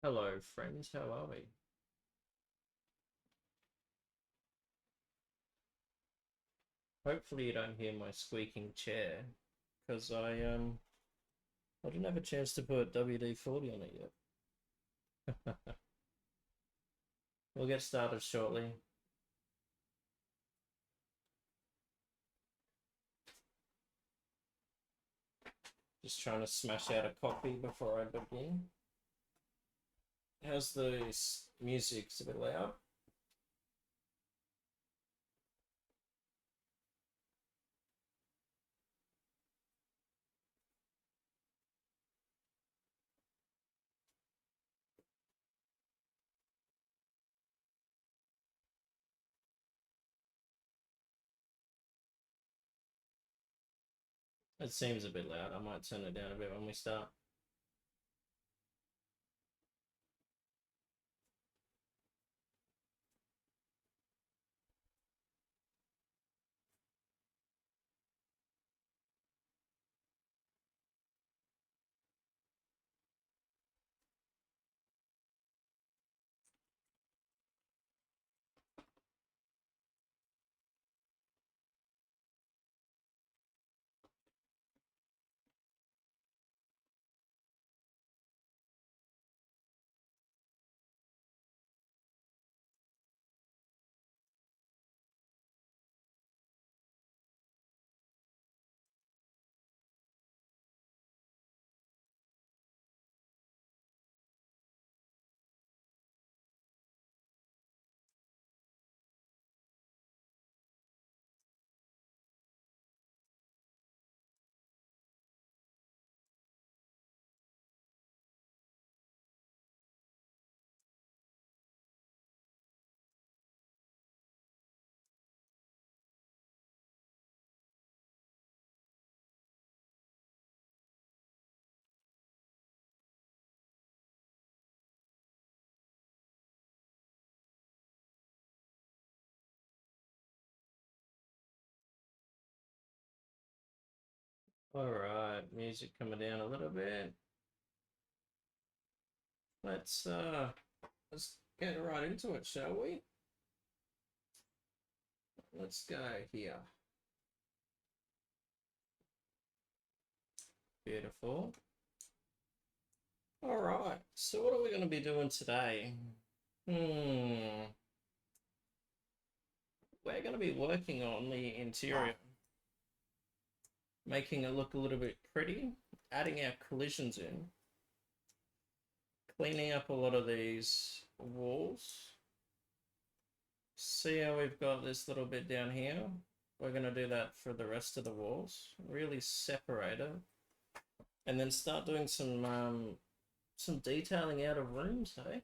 Hello, friends. How are we? Hopefully you don't hear my squeaking chair, because I didn't have a chance to put WD-40 on it yet. We'll get started shortly. Just trying to smash out a coffee before I begin. How's the music? It's a bit loud. It seems a bit loud. I might turn it down a bit when we start. Alright, music coming down a little bit. Let's let's get right into it, shall we? Let's go here. Beautiful. All right, so what are we going to be doing today? We're going to be working on the interior, making it look a little bit pretty, adding our collisions in, cleaning up a lot of these walls. See how we've got this little bit down here? We're going to do that for the rest of the walls. Really separate it. And then start doing some detailing out of rooms, hey?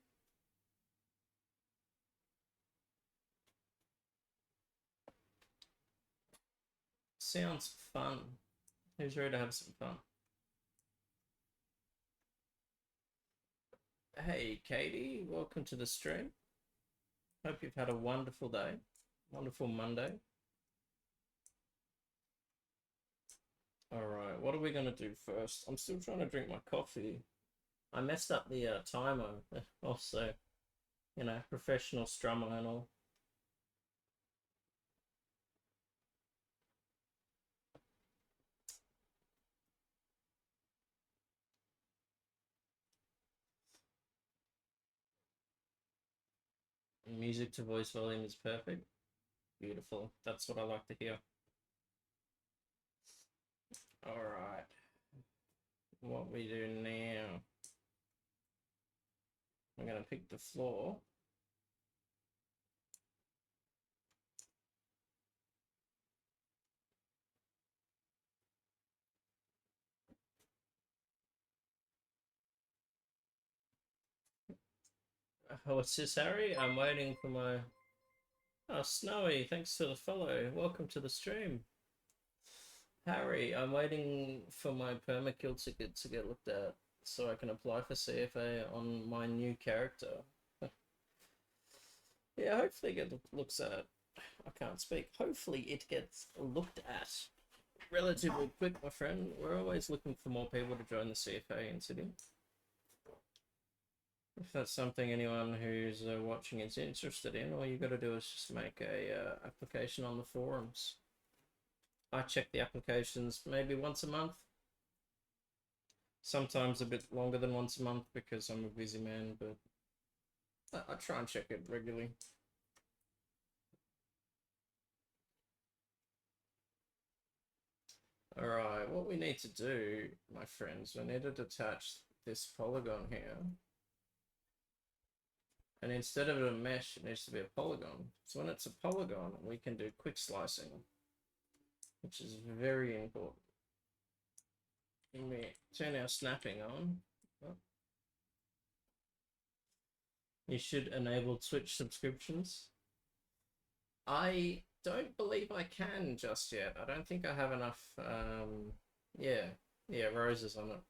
Sounds fun. Who's ready to have some fun? Hey, Katie, welcome to the stream. Hope you've had a wonderful day, wonderful Monday. All right, what are we gonna do first? I'm still trying to drink my coffee. I messed up the timer. Also, you know, professional strummer and all. Music to voice volume is perfect. Beautiful. That's what I like to hear. All right. What we do now? I'm gonna pick the floor. What's this, Harry? I'm waiting for my... Oh, Snowy, thanks for the follow. Welcome to the stream. Harry, I'm waiting for my permakill ticket to get looked at so I can apply for CFA on my new character. Yeah, hopefully it looks at. I can't speak. Hopefully it gets looked at relatively quick, my friend. We're always looking for more people to join the CFA in Sydney. If that's something anyone who's watching is interested in, all you got to do is just make a application on the forums. I check the applications maybe once a month. Sometimes a bit longer than once a month because I'm a busy man, but I try and check it regularly. Alright, what we need to do, my friends, we need to detach this polygon here. And instead of a mesh, it needs to be a polygon. So when it's a polygon, we can do quick slicing, which is very important. Let me turn our snapping on. Oh. You should enable Twitch subscriptions. I don't believe I can just yet. I don't think I have enough, yeah, roses on it.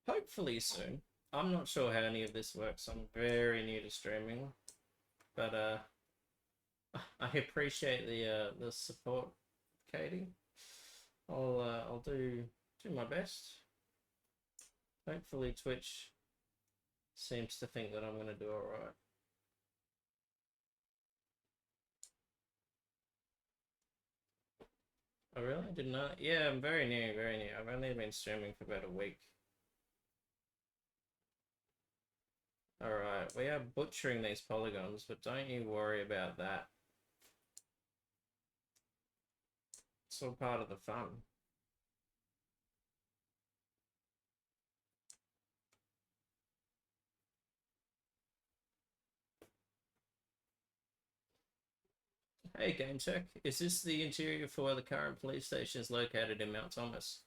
Hopefully soon. I'm not sure how any of this works. I'm very new to streaming, but I appreciate the support, Katie. I'll do my best. Hopefully Twitch seems to think that I'm gonna do alright. Oh really? Didn't know? Yeah, I'm very new, very new. I've only been streaming for about a week. Alright, we are butchering these polygons, but don't you worry about that. It's all part of the fun. Hey Game Tech, is this the interior for where the current police station is located in Mount Thomas?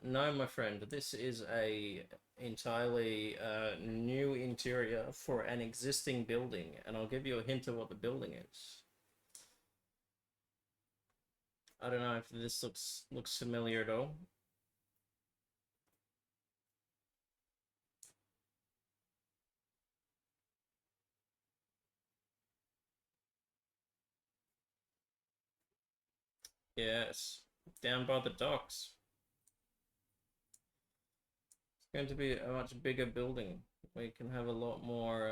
No, my friend, this is a entirely new interior for an existing building, and I'll give you a hint of what the building is. I don't know if this looks familiar at all. Yes, down by the docks. It's going to be a much bigger building. We can have a lot more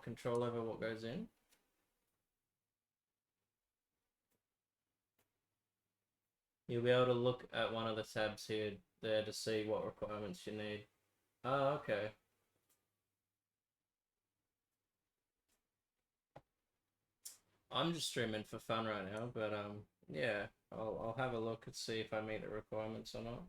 control over what goes in. You'll be able to look at one of the tabs here there to see what requirements you need. Oh, okay. I'm just streaming for fun right now, but yeah, I'll have a look and see if I meet the requirements or not.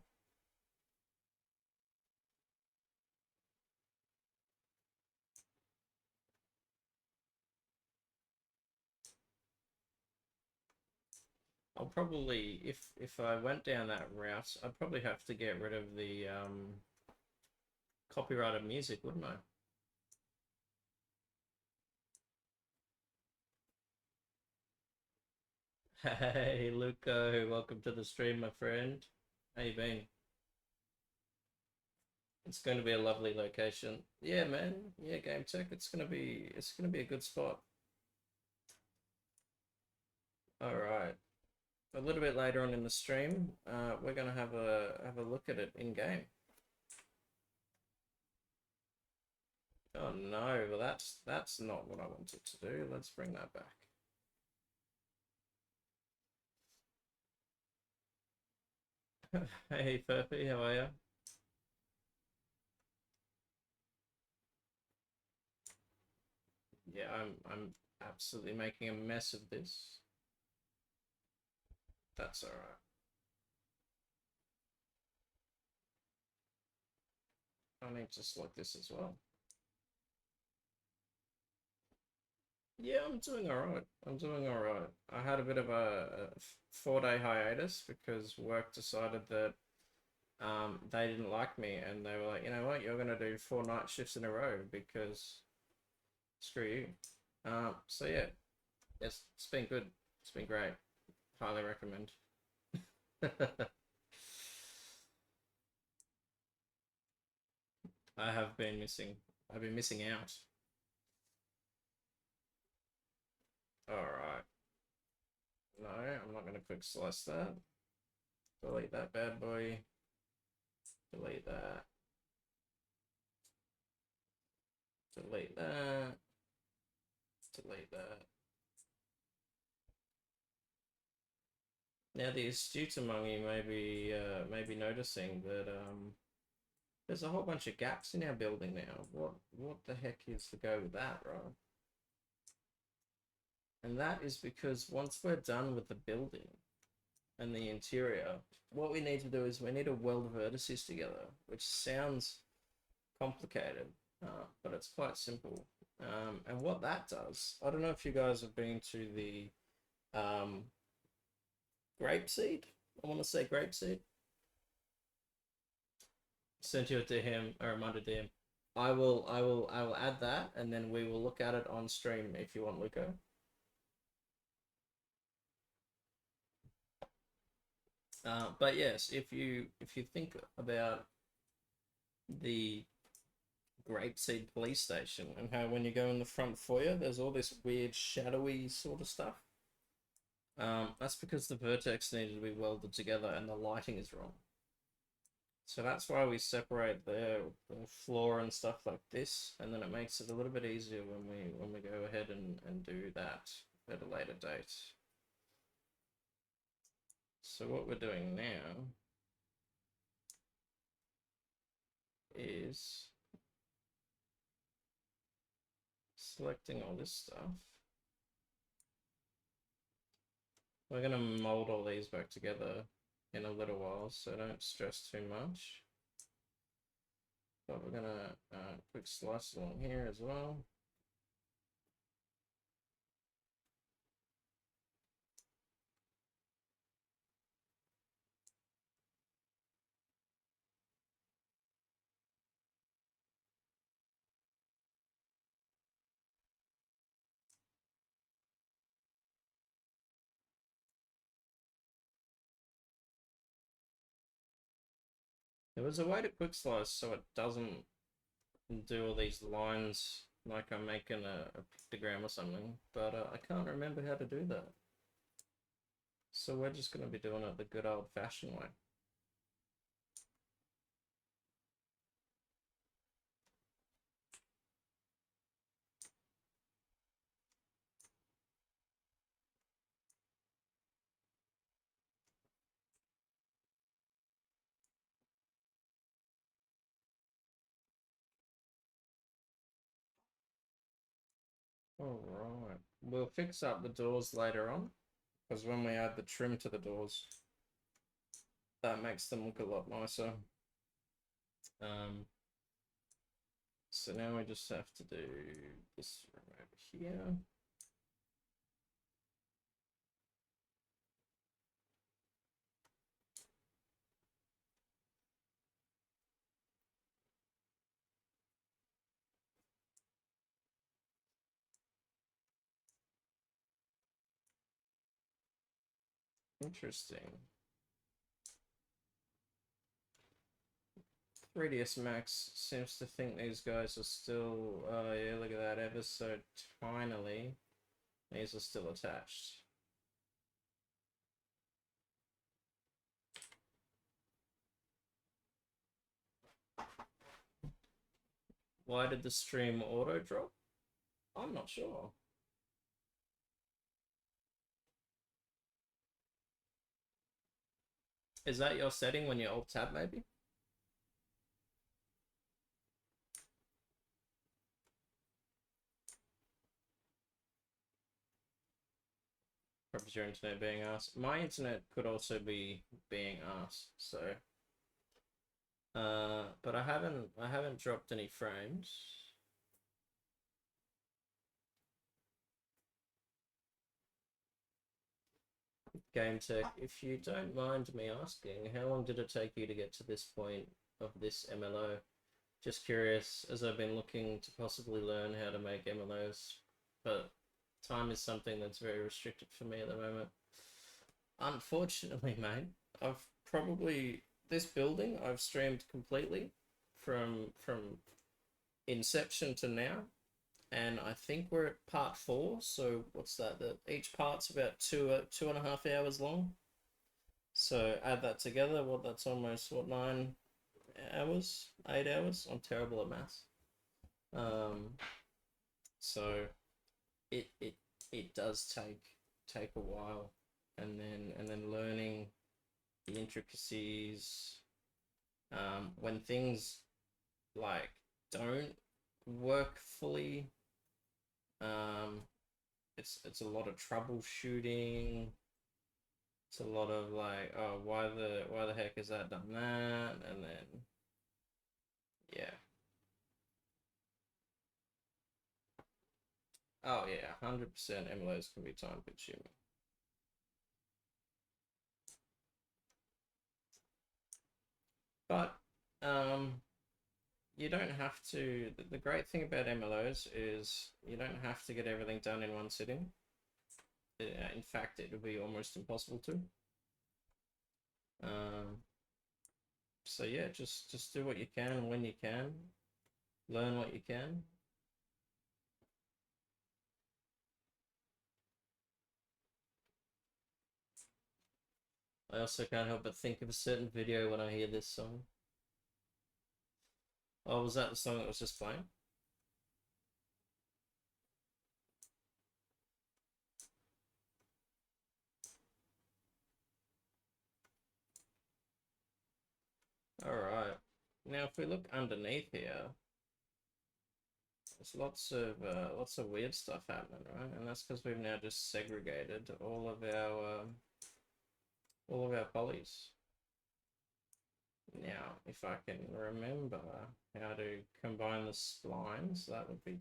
I'll probably, if I went down that route, I'd probably have to get rid of the copyrighted music, wouldn't I? Hey, Luco, welcome to the stream, my friend. How you been? It's going to be a lovely location. Yeah, man. Yeah, Game Tech. It's gonna be a good spot. All right. A little bit later on in the stream, we're gonna have a look at it in game. Oh no, well that's not what I wanted to do. Let's bring that back. Hey Furphy, how are you? Yeah, I'm absolutely making a mess of this. That's all right. I need to select this as well. Yeah, I'm doing all right. I'm doing all right. I had a bit of a 4-day hiatus because work decided that they didn't like me and they were like, you know what, you're gonna do 4 night shifts in a row because screw you. So yeah, it's been good. It's been great. Highly recommend. I have been missing. I've been missing out. All right. No, I'm not gonna quick slice that. Delete that bad boy. Delete that. delete that, delete that. Now the astute among you may be noticing that there's a whole bunch of gaps in our building now. What the heck is the go with that, right? And that is because once we're done with the building and the interior, what we need to do is we need to weld vertices together, which sounds complicated, but it's quite simple. And what that does, I don't know if you guys have been to the grapeseed. I want to say grapeseed. Sent you it to him, a reminder to him. I will add that, and then we will look at it on stream if you want, Luco. But yes, if you think about the Grapeseed police station and how when you go in the front foyer, there's all this weird shadowy sort of stuff. That's because the vertex needed to be welded together and the lighting is wrong. So that's why we separate the floor and stuff like this, and then it makes it a little bit easier when we go ahead and do that at a later date. So what we're doing now is selecting all this stuff. We're going to mold all these back together in a little while, so don't stress too much. But we're going to quick slice along here as well. There was a way to quick slice so it doesn't do all these lines like I'm making a pictogram or something, but I can't remember how to do that. So we're just going to be doing it the good old-fashioned way. Alright, we'll fix up the doors later on, because when we add the trim to the doors, that makes them look a lot nicer. So now we just have to do this room over here. Interesting. 3ds Max seems to think these guys are still, yeah, look at that, ever so tinily. These are still attached. Why did the stream auto drop? I'm not sure. Is that your setting when you alt tab maybe? Probably your internet being asked. My internet could also be being asked, so but I haven't dropped any frames. Game Tech, if you don't mind me asking, how long did it take you to get to this point of this MLO? Just curious, as I've been looking to possibly learn how to make MLOs, but time is something that's very restricted for me at the moment. Unfortunately, mate, I've probably, this building I've streamed completely from inception to now, and I think we're at part 4. So what's that? Each part's about 2.5 hours long. So add that together. That's almost 9 hours, 8 hours. I'm terrible at maths. So it does take a while, and then learning the intricacies. When things like don't work fully, it's a lot of troubleshooting. It's a lot of like, oh, why the heck is that done that, and then yeah. Oh yeah, 100% MLOs can be time consuming. But you don't have to. The great thing about MLOs is you don't have to get everything done in one sitting. In fact, it would be almost impossible to. Um, so yeah, just do what you can when you can, learn what you can. I also can't help but think of a certain video when I hear this song. Oh, was that the song that was just playing? All right. Now, if we look underneath here, there's lots of weird stuff happening, right? And that's because we've now just segregated all of our polys. Now, if I can remember how to combine the splines, that would be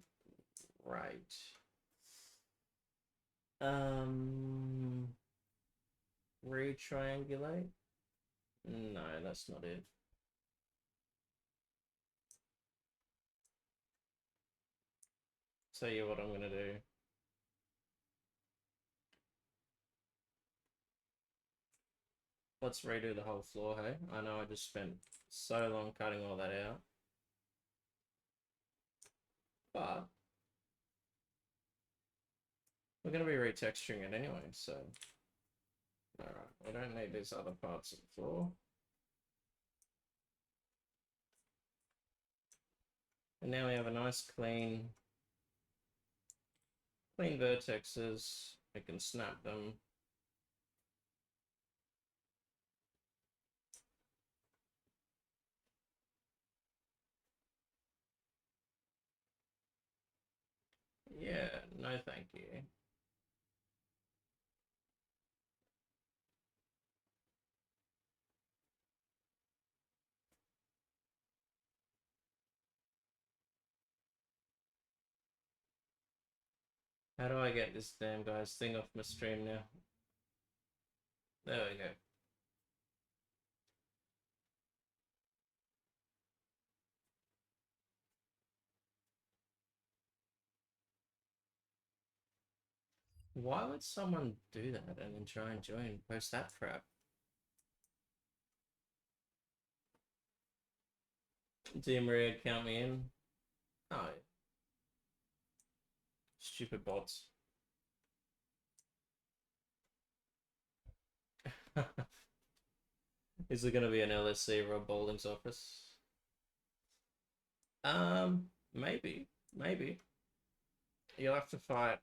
great. Retriangulate? No, that's not it. Tell you what I'm gonna do. Let's redo the whole floor, hey? I know I just spent so long cutting all that out. But we're gonna be retexturing it anyway, so alright, we don't need these other parts of the floor. And now we have a nice clean vertexes. We can snap them. Yeah, no thank you. How do I get this damn guy's thing off my stream now? There we go. Why would someone do that and then try and join post that crap? Dear Maria, count me in. Oh, stupid bots. Is there going to be an LSC Rob Bowling's office? Maybe. You'll have to fight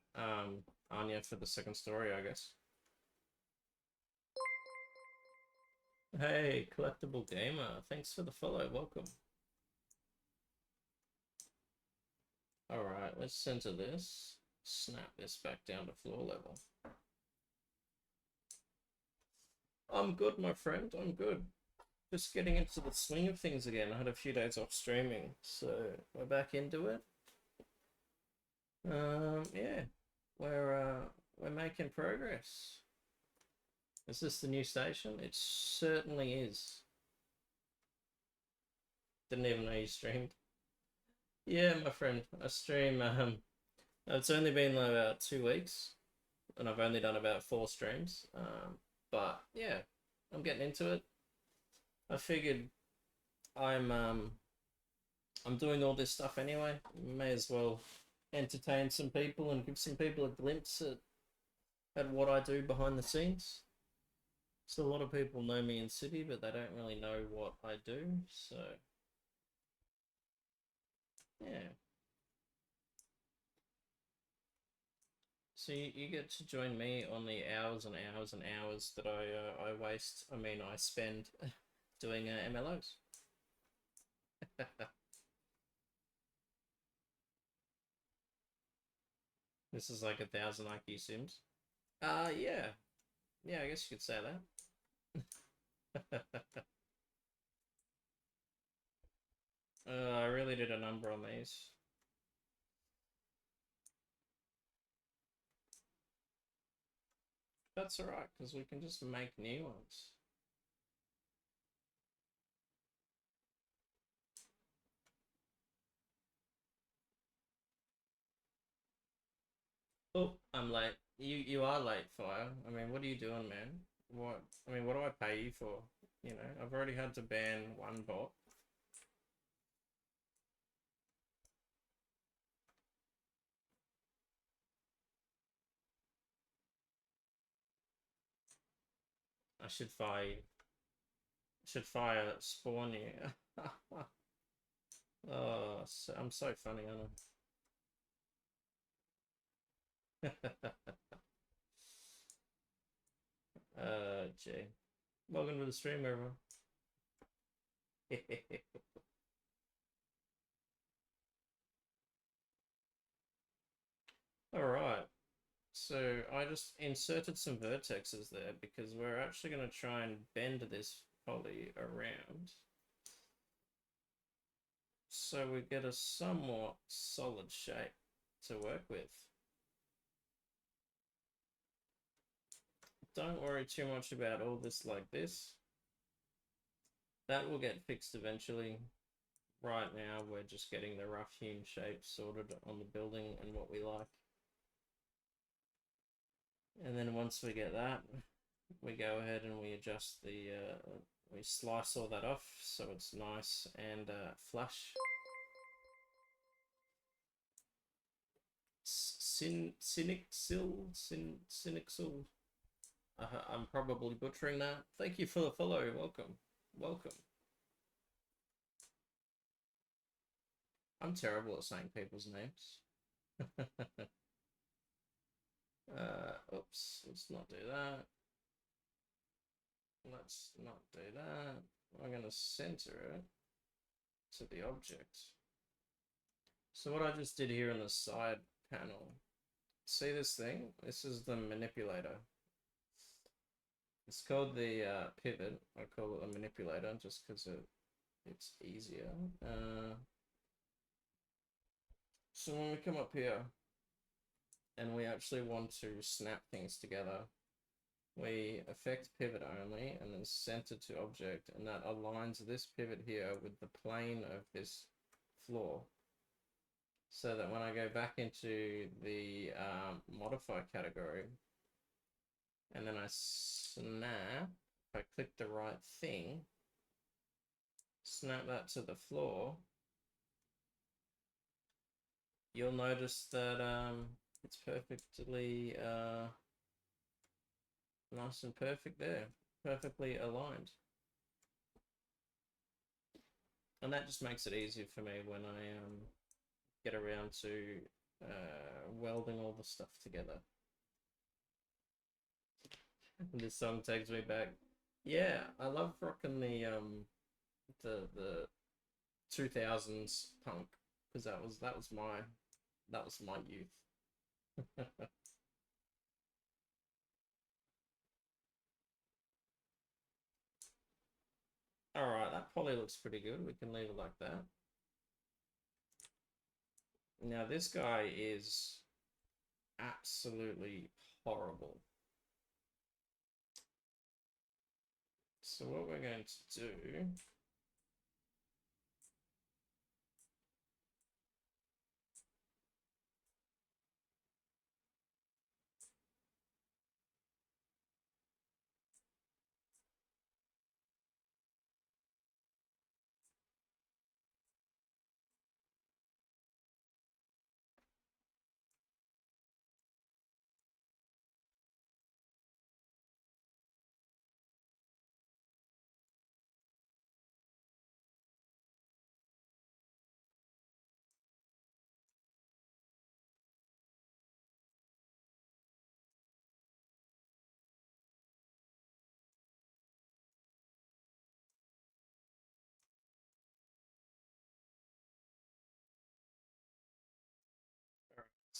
Anya for the second story, I guess. Hey, Collectible Gamer, thanks for the follow, welcome. Alright, let's center this. Snap this back down to floor level. I'm good, my friend, I'm good. Just getting into the swing of things again. I had a few days off streaming, so we're back into it. Yeah, we're making progress. Is this the new station? It certainly is. Didn't even know you streamed. Yeah, my friend, I stream. It's only been like about 2 weeks, and I've only done about 4 streams. But yeah, I'm getting into it. I figured I'm doing all this stuff anyway. May as well entertain some people and give some people a glimpse at what I do behind the scenes. So a lot of people know me in City, but they don't really know what I do. So yeah, So you get to join me on the hours and hours and hours that I waste. I mean, I spend doing MLOs. This is like 1,000 IQ Sims. Yeah, yeah. I guess you could say that. I really did a number on these. That's alright, because we can just make new ones. Oh, I'm late. You are late, Fire. I mean, what are you doing, man? What? I mean, what do I pay you for? You know, I've already had to ban one bot. I should fire you. Should fire spawn you. Oh, so, I'm so funny, aren't I? Gee. Welcome to the stream, everyone. Alright. So I just inserted some vertexes there because we're actually going to try and bend this poly around. So we get a somewhat solid shape to work with. Don't worry too much about all this like this. That will get fixed eventually. Right now, we're just getting the rough hewn shape sorted on the building and what we like. And then once we get that, we go ahead and we adjust the, we slice all that off so it's nice and flush. Cynical. I'm probably butchering that. Thank you for the follow. Welcome. Welcome. I'm terrible at saying people's names. Oops. Let's not do that. Let's not do that. I'm going to center it to the object. So what I just did here in the side panel, see this thing? This is the manipulator. It's called the pivot. I call it a manipulator just because it's easier. So when we come up here and we actually want to snap things together, we affect pivot only and then center to object, and that aligns this pivot here with the plane of this floor. So that when I go back into the modify category and then I snap, if I click the right thing, snap that to the floor, you'll notice that it's perfectly nice and perfect there, perfectly aligned. And that just makes it easier for me when I get around to welding all the stuff together. This song takes me back. Yeah, I love rocking the 2000s punk because that was my youth. All right, that poly looks pretty good. We can leave it like that. Now this guy is absolutely horrible. So what we're going to do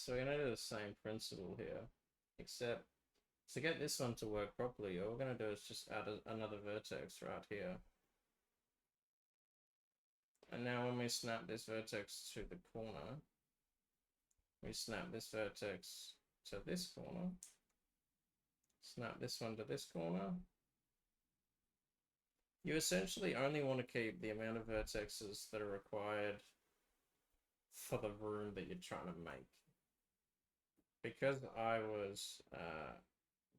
So we're going to do the same principle here, except to get this one to work properly, all we're going to do is just add another vertex right here. And now when we snap this vertex to the corner, we snap this vertex to this corner, snap this one to this corner. You essentially only want to keep the amount of vertexes that are required for the room that you're trying to make. Because I was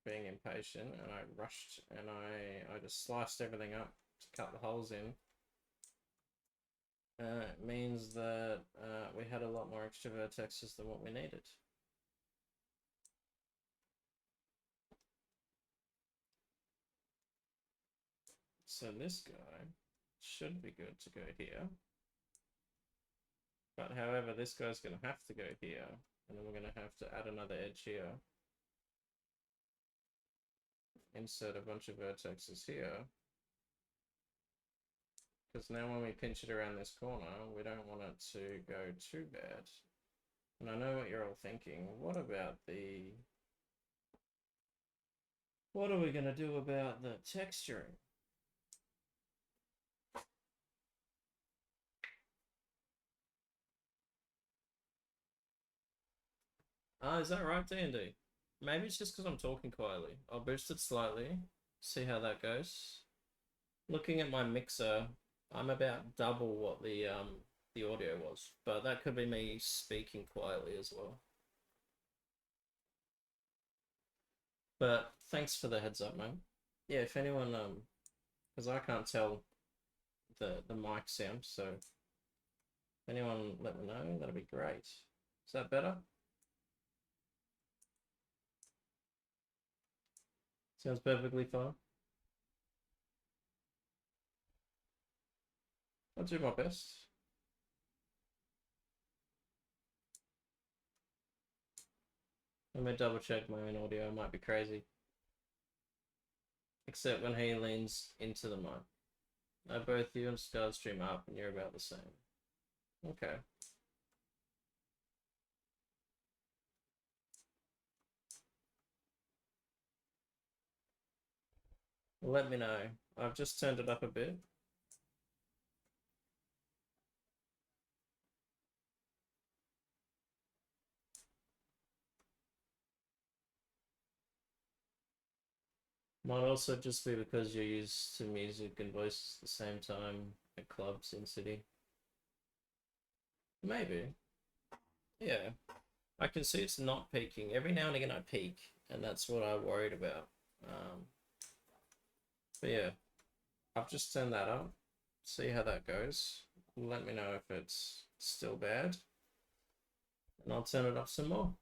being impatient and I rushed and I just sliced everything up to cut the holes in, it means that we had a lot more extra vertexes than what we needed. So this guy should be good to go here. But however, this guy's going to have to go here. And then we're going to have to add another edge here. Insert a bunch of vertexes here. Because now when we pinch it around this corner, we don't want it to go too bad. And I know what you're all thinking. What about the... What are we going to do about the texturing? Ah, is that right, D&D? Maybe it's just because I'm talking quietly. I'll boost it slightly, see how that goes. Looking at my mixer, I'm about double what the audio was, but that could be me speaking quietly as well. But thanks for the heads up, mate. Yeah, if anyone because I can't tell the mic sound, so if anyone let me know, that'd be great. Is that better? Sounds perfectly fine. I'll do my best. Let me double check my own audio. It might be crazy. Except when he leans into the mic. Both you and Scar stream up and you're about the same. Okay. Let me know. I've just turned it up a bit. Might also just be because you're used to music and voices at the same time at clubs in City. Maybe. Yeah. I can see it's not peaking. Every now and again I peak, and that's what I worried about. But yeah, I've just turned that up. See how that goes. Let me know if it's still bad. And I'll turn it up some more.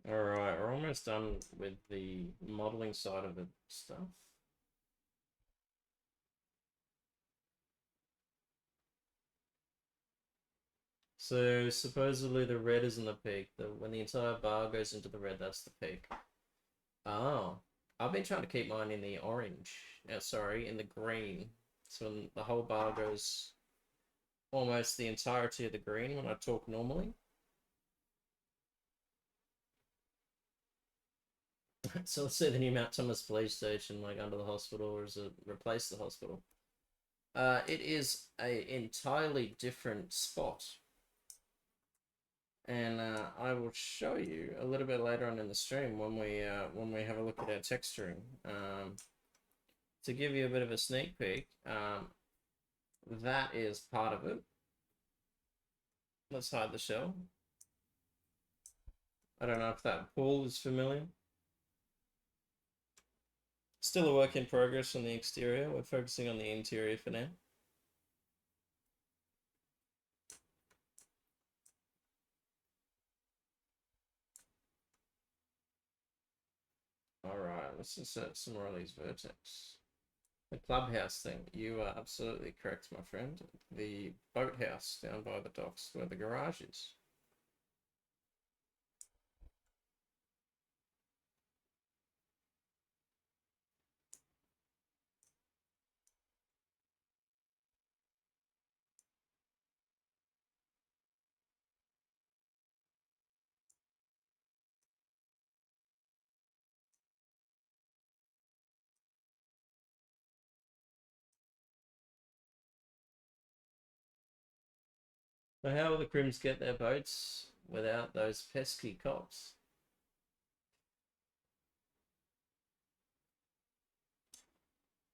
Alright, we're almost done with the modeling side of the stuff. So supposedly the red isn't the peak. When the entire bar goes into the red, that's the peak. Oh, I've been trying to keep mine in the orange. Sorry, in the green. So when the whole bar goes almost the entirety of the green when I talk normally. So let's say the new Mount Thomas police station, like under the hospital, or is it replace the hospital? It is a entirely different spot. And I will show you a little bit later on in the stream when we have a look at our texturing. To give you a bit of a sneak peek, that is part of it. Let's hide the shell. I don't know if that pool is familiar. Still a work in progress on the exterior. We're focusing on the interior for now. Alright, let's insert some more of these vertex. The clubhouse thing, you are absolutely correct, my friend. The boathouse down by the docks where the garage is. So how will the Crims get their boats without those pesky cops?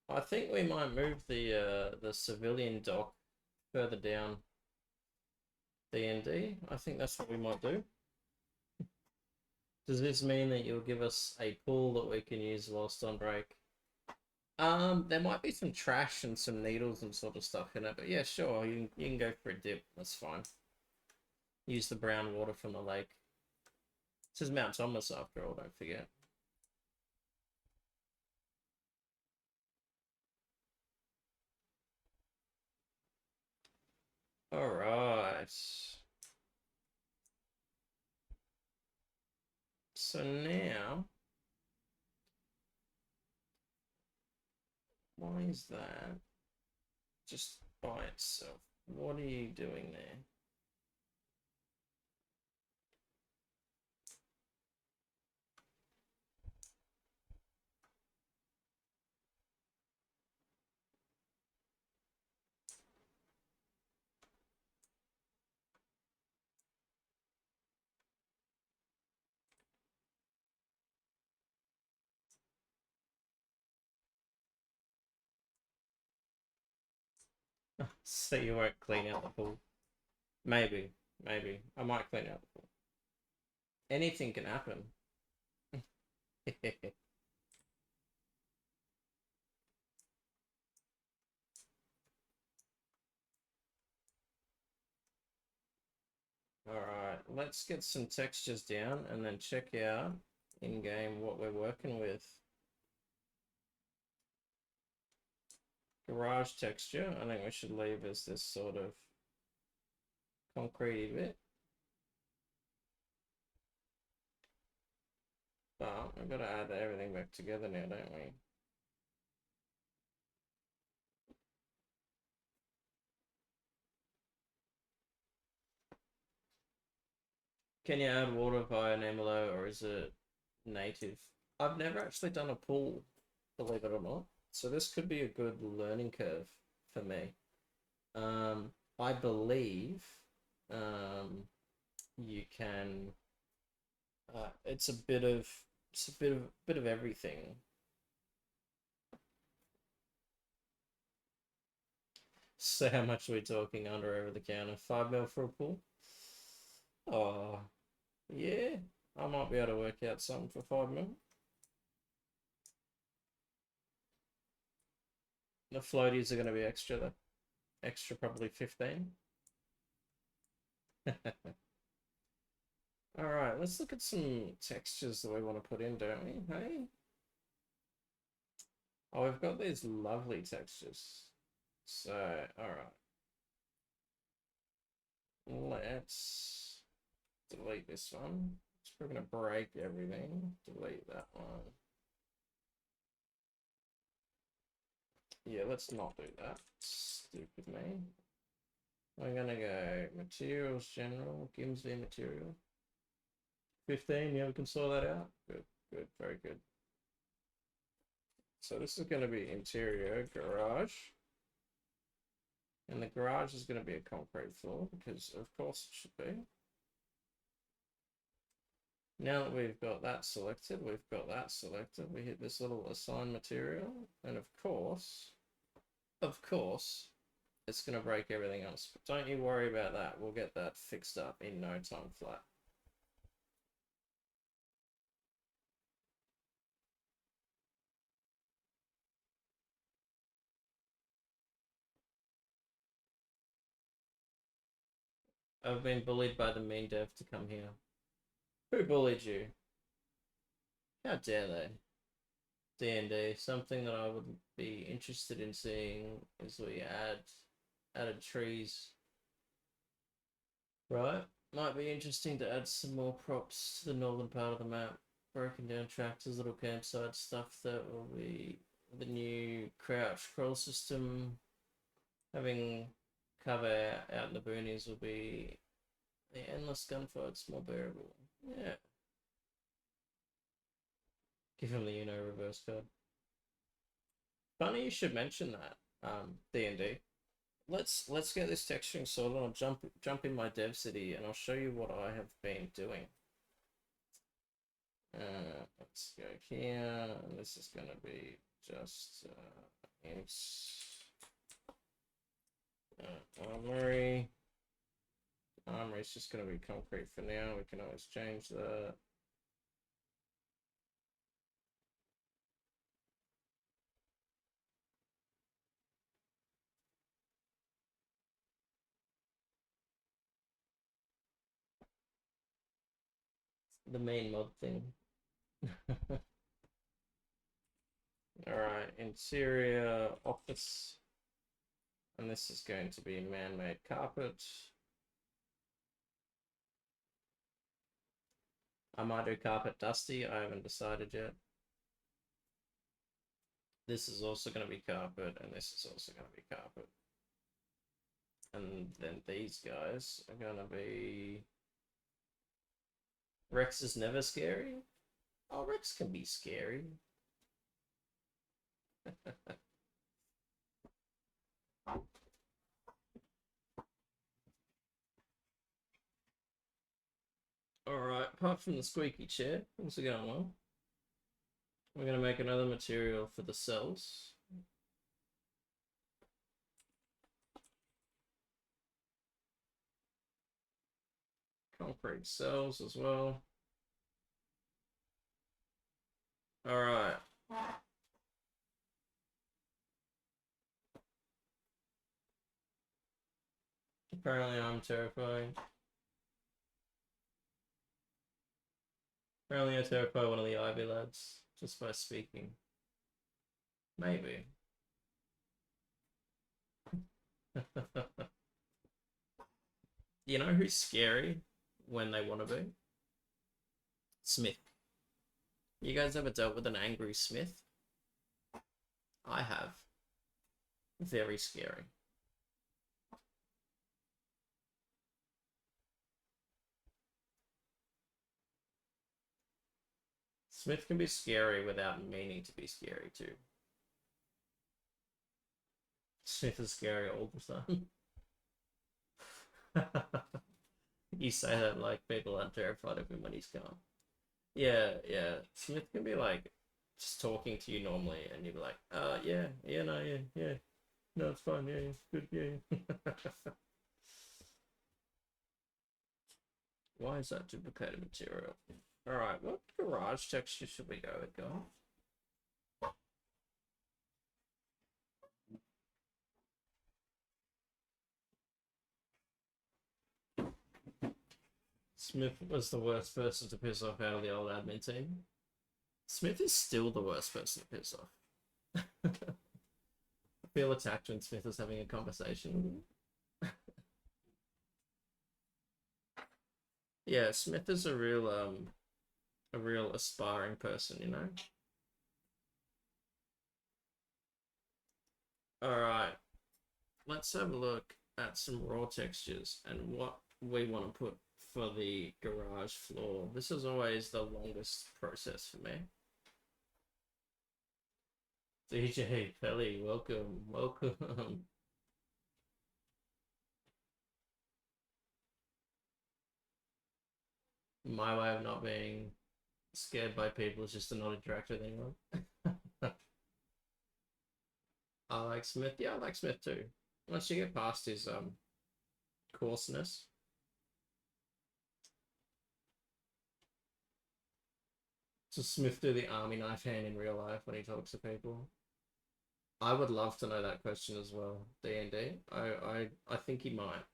I think we might move the civilian dock further down D&D. I think that's what we might do. Does this mean that you'll give us a pool that we can use whilst on break? There might be some trash and some needles and sort of stuff in it, but yeah, sure, you can go for a dip. That's fine. Use the brown water from the lake. This is Mount Thomas after all, don't forget. Alright. So now, why is that just by itself? What are you doing there? So you won't clean out the pool. Maybe. I might clean out the pool. Anything can happen. Alright, let's get some textures down and then check out in-game what we're working with. Garage texture, I think we should leave as this sort of concrete bit. But we've got to add everything back together now, don't we? Can you add water via an MLO or is it native? I've never actually done a pool, believe it or not. So this could be a good learning curve for me. I believe you can. It's a bit of everything. So how much are we talking under over the counter? 5 mil for a pool? Oh, yeah. I might be able to work out something for 5 mil. The floaties are going to be extra though. Extra probably 15. Alright, let's look at some textures that we want to put in, don't we? Hey? Oh, we've got these lovely textures. So, alright. Let's delete this one. So we're going to break everything. Delete that one. Yeah, let's not do that. Stupid me. I'm going to go materials general, Gimsby material. 15, yeah, we can sort that out. Good, good, very good. So this is going to be interior garage. And the garage is going to be a concrete floor because of course it should be. Now that we've got that selected, we hit this little assign material. And of course, it's going to break everything else. But don't you worry about that. We'll get that fixed up in no time flat. I've been bullied by the mean dev to come here. Who bullied you? How dare they? D&D, something that I would be interested in seeing is we added trees. Right? Might be interesting to add some more props to the northern part of the map. Broken down tractors, little campsite stuff that will be the new crouch crawl system. Having cover out in the boonies will be the endless gunfights more bearable. Yeah. Give him the reverse card. Funny you should mention that. D&D. let's get this texturing sorted. I'll jump in my dev city and I'll show you what I have been doing. Let's go here, and this is gonna be just armory. Armory is just gonna be concrete for now. We can always change that. The main mod thing. Alright, interior office. And this is going to be man-made carpet. I might do carpet dusty, I haven't decided yet. This is also going to be carpet, and this is also going to be carpet. And then these guys are going to be... Rex is never scary? Oh, Rex can be scary. Alright, apart from the squeaky chair, what's going on? We're going to make another material for the cells. Concrete cells as well. Alright. Apparently I'm terrifying. Apparently I terrify one of the Ivy lads just by speaking. Maybe. You know who's scary when they want to be? Smith. You guys ever dealt with an angry Smith? I have. Very scary. Smith can be scary without meaning to be scary too. Smith is scary all the time. You say that like people aren't terrified of him when he's calm. Yeah, yeah. Smith can be like just talking to you normally, and you'd be like, yeah, no, yeah. No, it's fine, yeah, good, yeah. Why is that duplicated material? Alright, what garage texture should we go with, guys? Smith was the worst person to piss off out of the old admin team. Smith is still the worst person to piss off. I feel attacked when Smith is having a conversation. Yeah, Smith is a real aspiring person, you know? Alright, let's have a look at some raw textures and what we want to put for the garage floor. This is always the longest process for me. DJ Pelly, welcome. My way of not being scared by people is just to not interact with anyone. I like Smith. Yeah, I like Smith too. Once you get past his coarseness. Does Smith do the army knife hand in real life when he talks to people? I would love to know that question as well. D&D. I think he might.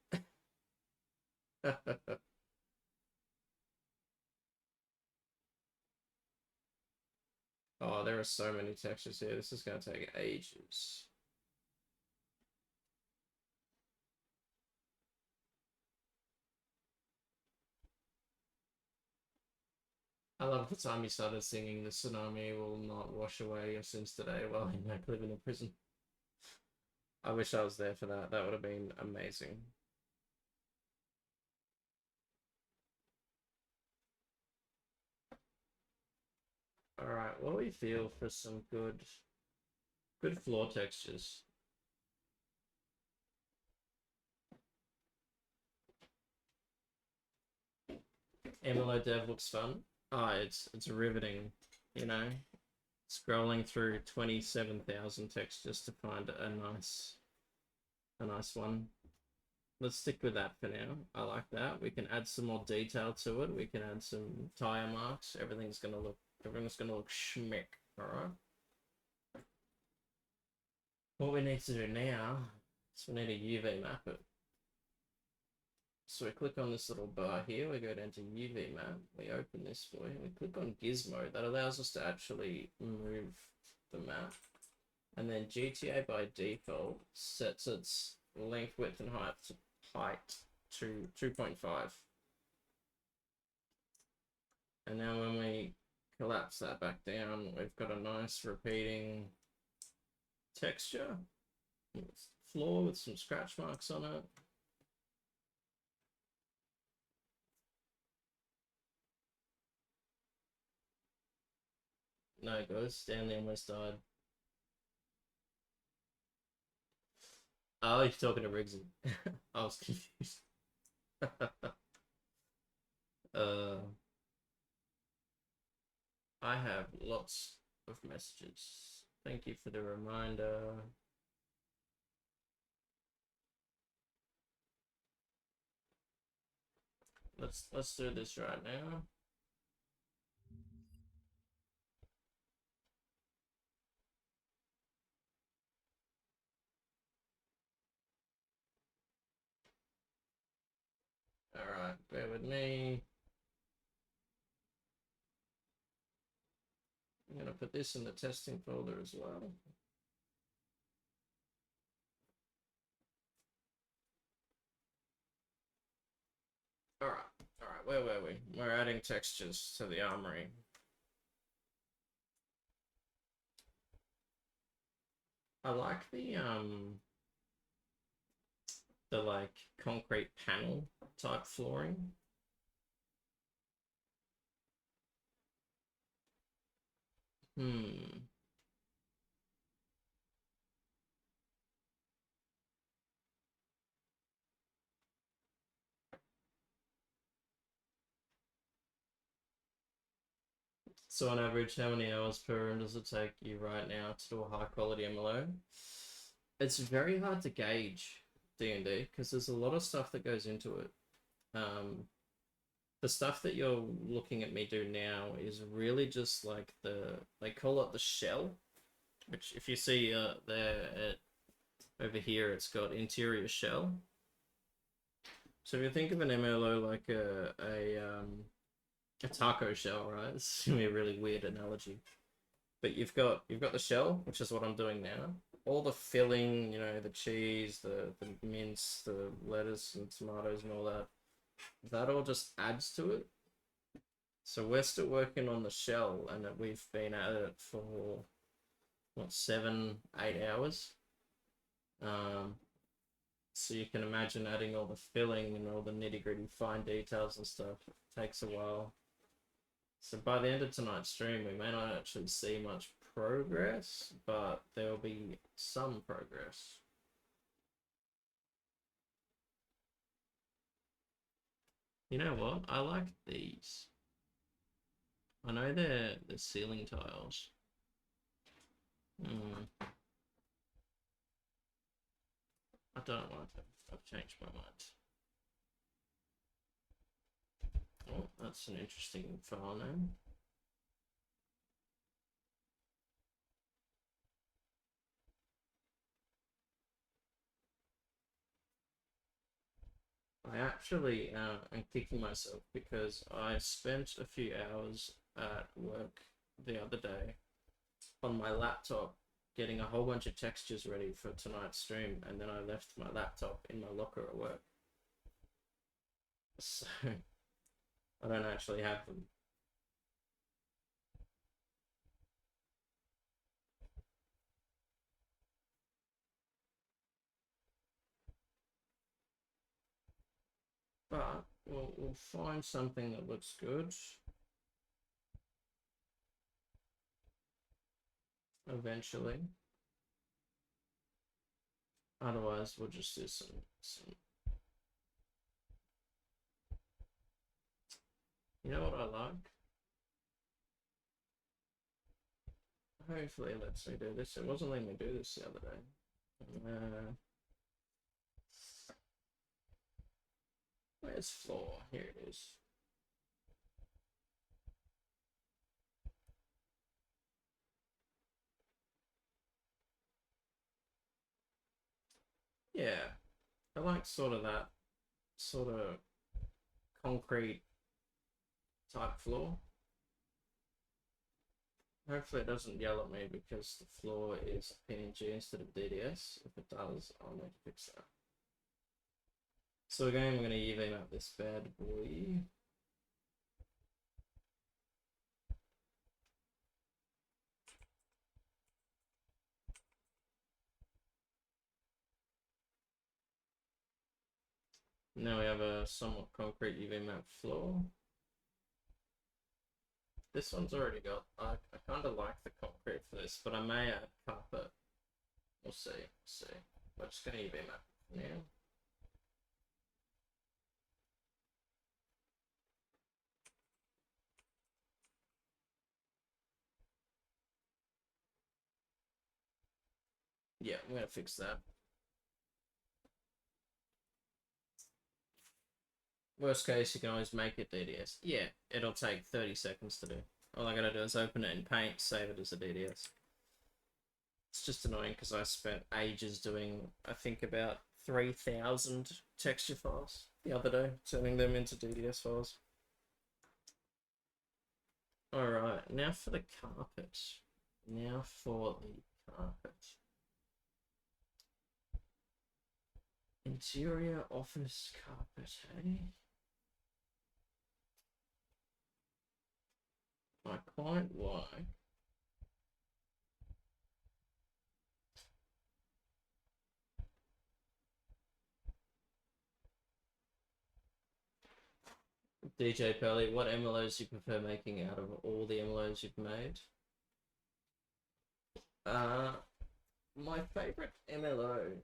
Oh, there are so many textures here. This is going to take ages. I love the time you started singing "The Tsunami Will Not Wash Away Your Sins Today" while you live in a prison. I wish I was there for that. That would have been amazing. Alright, what do we feel for some good floor textures? MLO dev looks fun. Oh, it's riveting, you know. Scrolling through 27,000 textures to find a nice one. Let's stick with that for now. I like that. We can add some more detail to it. We can add some tire marks. Everything's gonna look schmick. All right. What we need to do now is we need to UV map it. So we click on this little bar here, we go down to UV map, we open this for you, we click on gizmo, that allows us to actually move the map. And then GTA by default sets its length, width, and height to 2.5. And now when we collapse that back down, we've got a nice repeating texture. Floor with some scratch marks on it. No, guys, Stanley almost died. Oh, you're talking to Riggsy. I was confused. I have lots of messages. Thank you for the reminder. Let's do this right now. All right, bear with me. I'm gonna put this in the testing folder as well. All right, where were we? We're adding textures to the armory. I like the like concrete panel type flooring. So on average, how many hours per room does it take you right now to do a high quality MLO? It's very hard to gauge D&D because there's a lot of stuff that goes into it. The stuff that you're looking at me do now is really just like they call it the shell, which if you see over here, it's got interior shell. So if you think of an MLO like a taco shell, right? It's gonna be a really weird analogy. But you've got the shell, which is what I'm doing now. All the filling, you know, the cheese, the mince, the lettuce and tomatoes and all that. That all just adds to it. So we're still working on the shell, and we've been at it for what 7-8 hours. So you can imagine adding all the filling and all the nitty-gritty fine details and stuff. It takes a while. So by the end of tonight's stream, we may not actually see much progress, but there will be some progress. You know what? I like these. I know they're the ceiling tiles. I don't like them. I've changed my mind. Oh, that's an interesting file name. I actually am kicking myself because I spent a few hours at work the other day on my laptop getting a whole bunch of textures ready for tonight's stream, and then I left my laptop in my locker at work. So I don't actually have them. But we'll find something that looks good. Eventually. Otherwise, we'll just do some You know what I like? Hopefully it lets me do this. It wasn't letting me do this the other day. Where's floor? Here it is. Yeah, I like sort of that sort of concrete type floor. Hopefully it doesn't yell at me because the floor is PNG instead of DDS. If it does, I'll need to fix that. So again, we're going to UV map this bad boy. Now we have a somewhat concrete UV map floor. This one's already got, I kind of like the concrete for this, but I may add carpet. We'll see, We're just going to UV map now. Yeah, I'm going to fix that. Worst case, you can always make it DDS. Yeah, it'll take 30 seconds to do. All I gotta do is open it in Paint, save it as a DDS. It's just annoying because I spent ages doing, I think, about 3,000 texture files the other day, turning them into DDS files. Alright, now for the carpet. Interior office carpet, hey? I quite like. DJ Pelly, what MLOs do you prefer making out of all the MLOs you've made? My favorite MLO.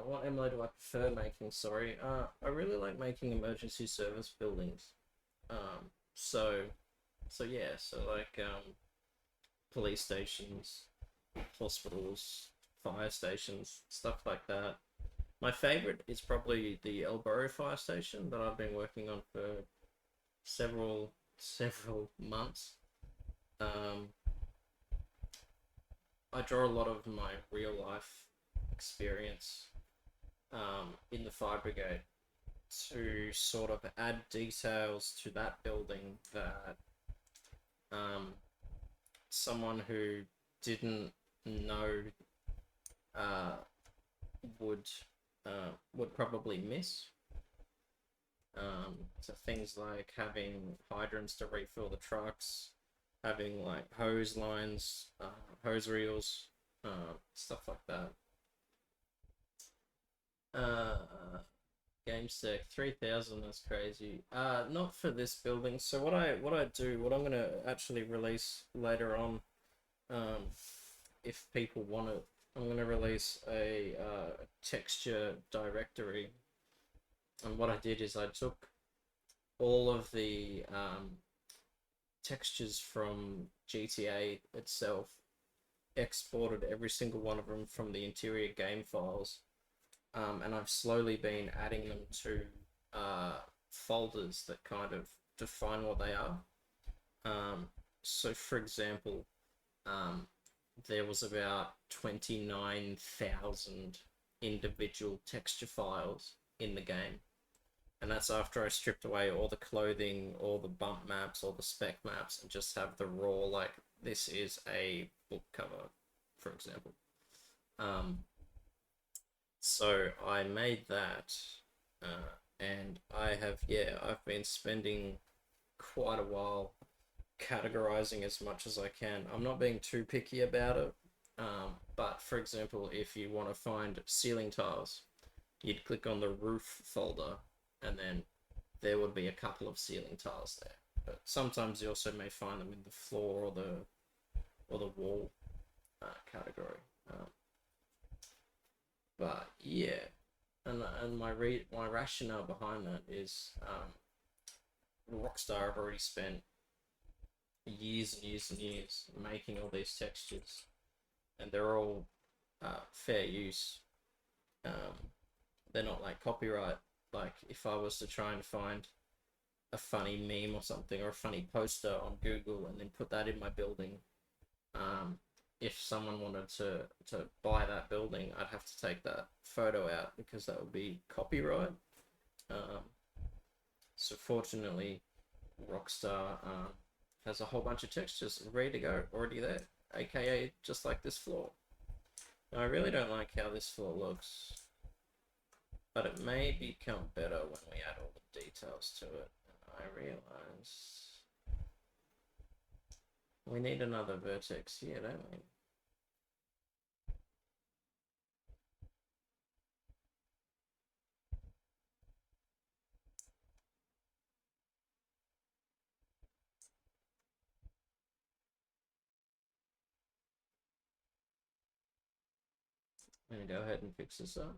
What MLO do I prefer making? Sorry. I really like making emergency service buildings. So yeah. So like police stations, hospitals, fire stations, stuff like that. My favorite is probably the Elborough fire station that I've been working on for several months. I draw a lot of my real life experience in the fire brigade to sort of add details to that building that someone who didn't know would probably miss. So things like having hydrants to refill the trucks, having like hose lines, hose reels, stuff like that. Game stack 3,000. That's crazy. Not for this building. So what I'm gonna actually release later on, if people want it, I'm gonna release a texture directory. And what I did is I took all of the textures from GTA itself, exported every single one of them from the interior game files, and I've slowly been adding them to folders that kind of define what they are. So for example, there was about 29,000 individual texture files in the game. And that's after I stripped away all the clothing, all the bump maps, all the spec maps, and just have the raw, like, this is a book cover, for example. So I made that, and I've been spending quite a while categorizing as much as I can. I'm not being too picky about it, but for example, if you want to find ceiling tiles, you'd click on the roof folder, and then there would be a couple of ceiling tiles there. But sometimes you also may find them in the floor or the wall category. But yeah, and my rationale behind that is Rockstar have already spent years and years and years making all these textures, and they're all fair use. They're not like copyright. Like if I was to try and find a funny meme or something, or a funny poster on Google and then put that in my building, if someone wanted to buy that building, I'd have to take that photo out because that would be copyright. So fortunately, Rockstar has a whole bunch of textures ready to go, already there, aka just like this floor. Now, I really don't like how this floor looks, but it may become better when we add all the details to it. And I realize we need another vertex here, don't we? I'm gonna go ahead and fix this up.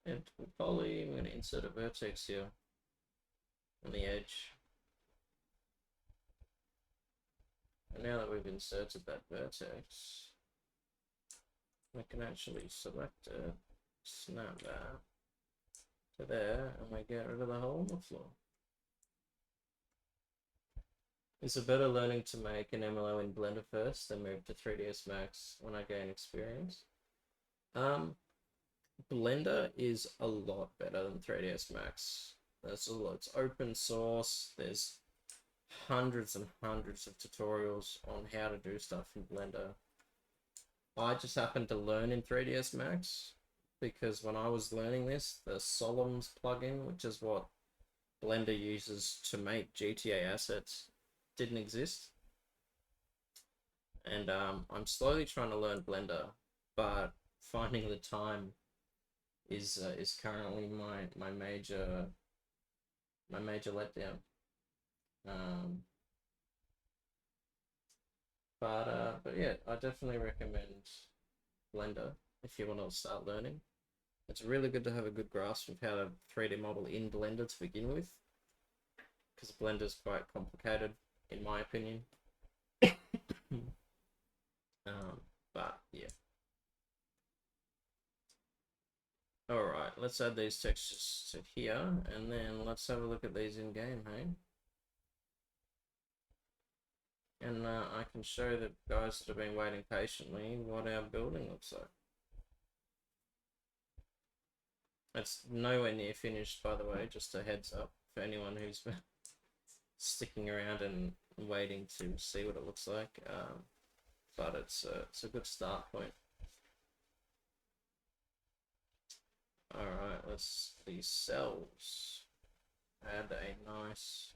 And with poly, I'm going to insert a vertex here on the edge. And now that we've inserted that vertex, we can actually select it, snap that to there, and we get rid of the hole in the floor. Is it better learning to make an MLO in Blender first, then move to 3ds Max when I gain experience? Blender is a lot better than 3ds Max. It's open source. There's hundreds and hundreds of tutorials on how to do stuff in Blender. I just happened to learn in 3ds Max because when I was learning this, the Solemns plugin, which is what Blender uses to make GTA assets, didn't exist. And I'm slowly trying to learn Blender, but finding the time is currently my major letdown. But yeah, I definitely recommend Blender if you want to start learning. It's really good to have a good grasp of how to 3D model in Blender to begin with, because Blender's quite complicated in my opinion. But yeah. Alright, let's add these textures to here, and then let's have a look at these in game, hey? And I can show the guys that have been waiting patiently what our building looks like. It's nowhere near finished, by the way, just a heads up for anyone who's been sticking around and waiting to see what it looks like. But it's a good start point. Alright, these cells, add a nice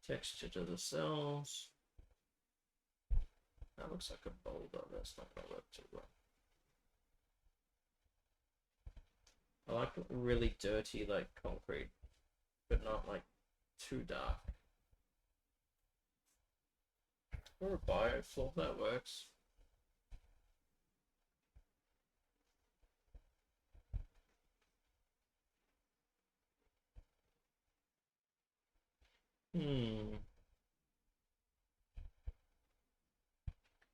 texture to the cells. That looks like a boulder, that's not gonna work too well. I like really dirty, like concrete, but not like too dark. Or a biofloor, that works.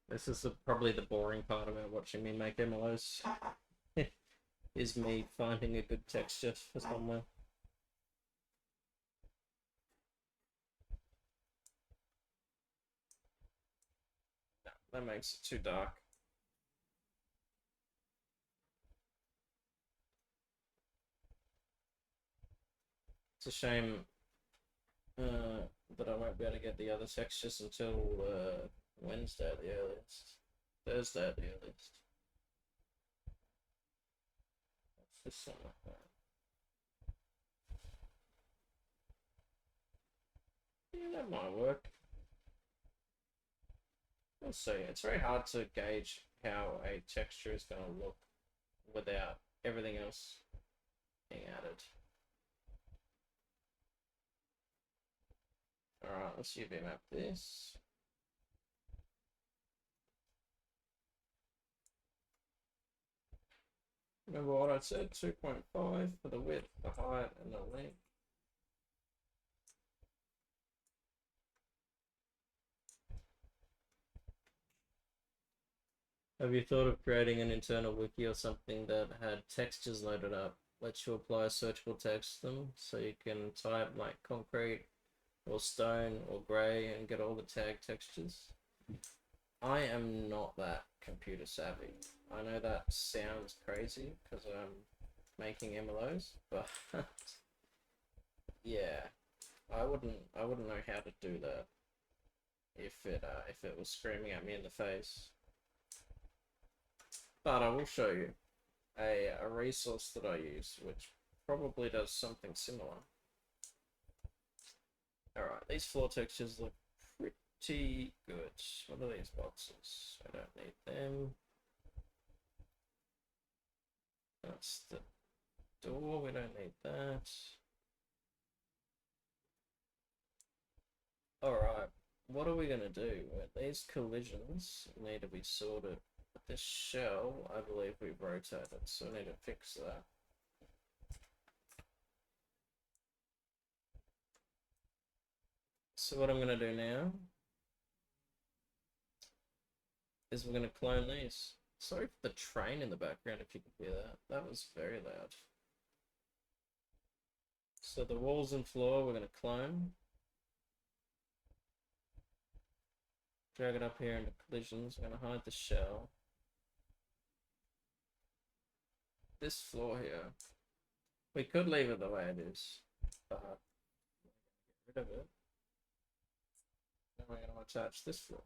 This is probably the boring part about watching me make MLOs. Is me finding a good texture for somewhere. No, that makes it too dark. It's a shame that I won't be able to get the other textures until Wednesday at the earliest. Thursday at the earliest. What's this one like that? Yeah, that might work. We'll see. It's very hard to gauge how a texture is going to look without everything else being added. Alright, let's UV map this. Remember what I said, 2.5 for the width, the height, and the length. Have you thought of creating an internal wiki or something that had textures loaded up? Lets you apply a searchable text to them, so you can type like concrete or stone or grey and get all the tag textures. I am not that computer savvy. I know that sounds crazy because I'm making MLOs, but yeah, I wouldn't know how to do that if it was screaming at me in the face. But I will show you a resource that I use, which probably does something similar. Alright, these floor textures look pretty good. What are these boxes? I don't need them. That's the door, we don't need that. Alright, what are we gonna do? These collisions need to be sorted. This shell, I believe we've rotated, so we need to fix that. So what I'm gonna do now is we're gonna clone these. Sorry for the train in the background if you can hear that. That was very loud. So the walls and floor we're gonna clone. Drag it up here into collisions. We're gonna hide the shell. This floor here, we could leave it the way it is, but get rid of it. Then we're gonna attach this floor.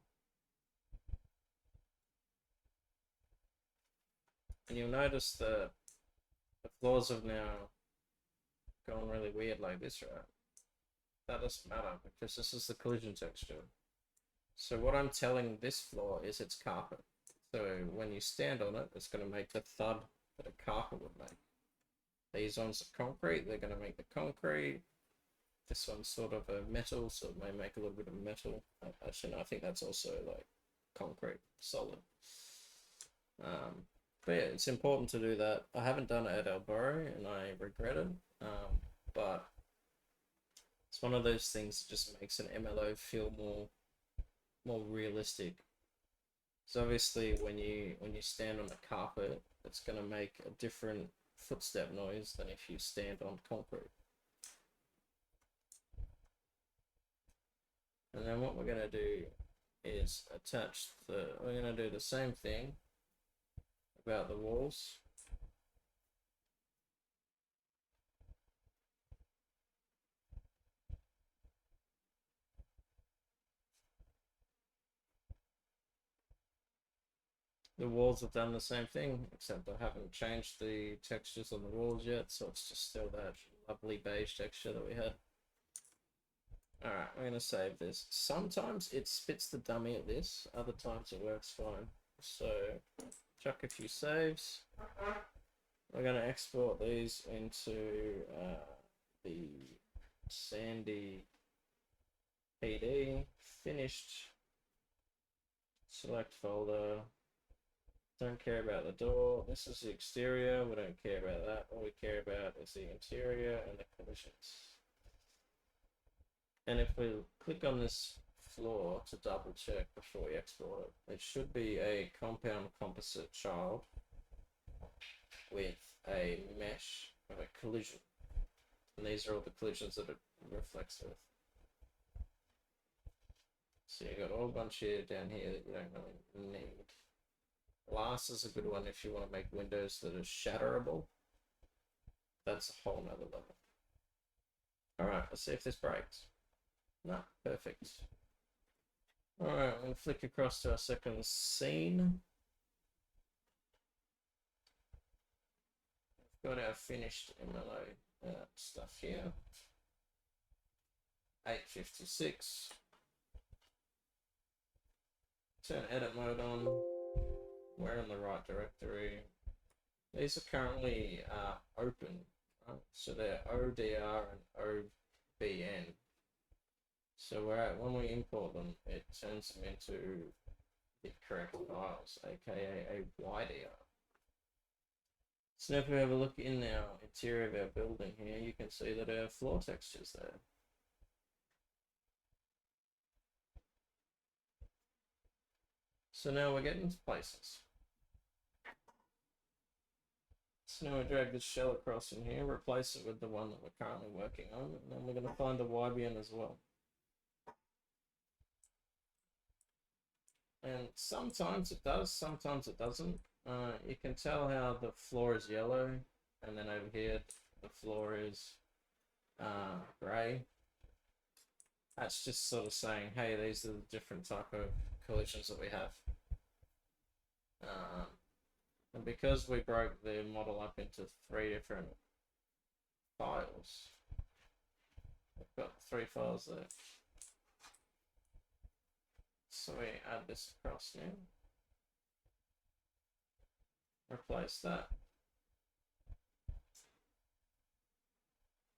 And you'll notice that the floors have now gone really weird like this, right? That doesn't matter because this is the collision texture. So what I'm telling this floor is it's carpet. So when you stand on it, it's going to make the thud that a carpet would make. These ones are concrete, they're going to make the concrete. This one's sort of a metal, so it may make a little bit of metal. Actually, no, I think that's also like concrete, solid. But yeah, it's important to do that. I haven't done it at Alboro, and I regret it. But it's one of those things that just makes an MLO feel more realistic. So obviously, when you stand on a carpet, it's going to make a different footstep noise than if you stand on concrete. And then what we're going to do is attach we're going to do the same thing about the walls. The walls have done the same thing, except I haven't changed the textures on the walls yet, so it's just still that lovely beige texture that we had. Alright, I'm gonna save this. Sometimes it spits the dummy at this, other times it works fine. So, chuck a few saves. We're gonna export these into the Sandy PD, finished. Select folder. Don't care about the door. This is the exterior. We don't care about that. All we care about is the interior and the collisions. And if we click on this floor to double check before we export it, it should be a compound composite child with a mesh of a collision. And these are all the collisions that it reflects with. So you've got a whole bunch here down here that you don't really need. Glass is a good one if you want to make windows that are shatterable. That's a whole nother level. Alright, let's see if this breaks. No, perfect. Alright, I'm going to flick across to our second scene. We've got our finished MLO stuff here. 856. Turn edit mode on. We're in the right directory. These are currently open, right? So they're ODR and OBN. So when we import them, it turns them into the correct files, aka a YDR. So now if we have a look in our interior of our building here, you can see that our floor texture's there. So now we're getting to places. So now we drag this shell across in here, replace it with the one that we're currently working on, and then we're going to find the YBN as well. And sometimes it does, sometimes it doesn't. You can tell how the floor is yellow, and then over here the floor is grey. That's just sort of saying, hey, these are the different type of collisions that we have. And because we broke the model up into 3 different files, we've got 3 files there. So we add this across now. Replace that.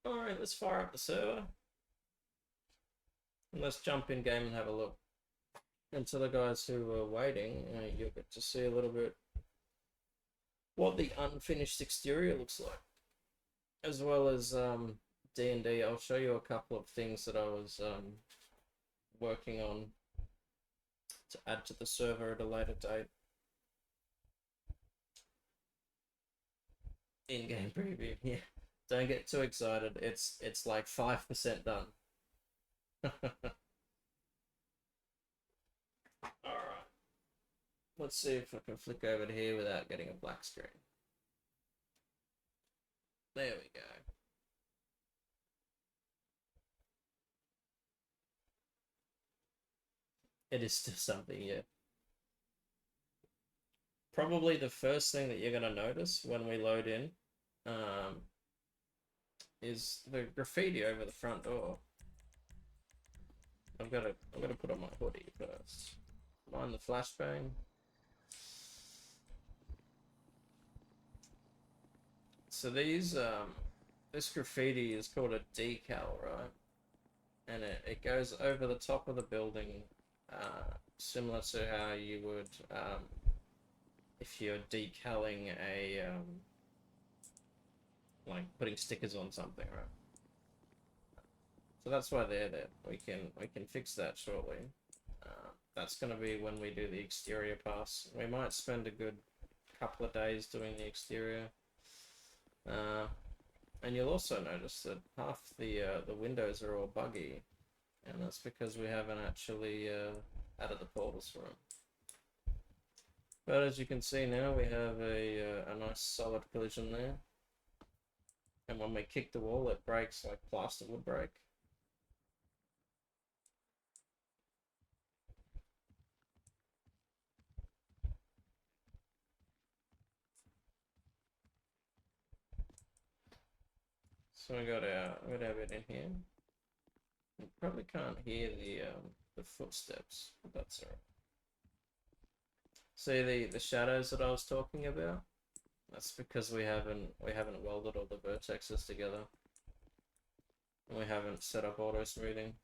Alright, let's fire up the server. And let's jump in game and have a look. And to the guys who are waiting, you'll get to see a little bit what the unfinished exterior looks like. As well as D&D, I'll show you a couple of things that I was working on to add to the server at a later date. In-game preview, yeah. Don't get too excited. It's like 5% done. Alright. Let's see if I can flick over to here without getting a black screen. There we go. It is still something, yeah. Probably the first thing that you're going to notice when we load in is the graffiti over the front door. I've got to put on my hoodie first. Mind the flashbang. So these this graffiti is called a decal, right? And it goes over the top of the building, similar to how you would if you're decaling a like putting stickers on something, right? So that's why they're there. We can fix that shortly. That's going to be when we do the exterior pass. We might spend a good couple of days doing the exterior. And you'll also notice that half the windows are all buggy, and that's because we haven't actually added the portals for them. But as you can see now, we have a nice solid collision there. And when we kick the wall, it breaks like plaster would break. So we got our bit in here. You probably can't hear the footsteps, but that's alright. See the shadows that I was talking about? That's because we haven't welded all the vertexes together. And we haven't set up auto smoothing.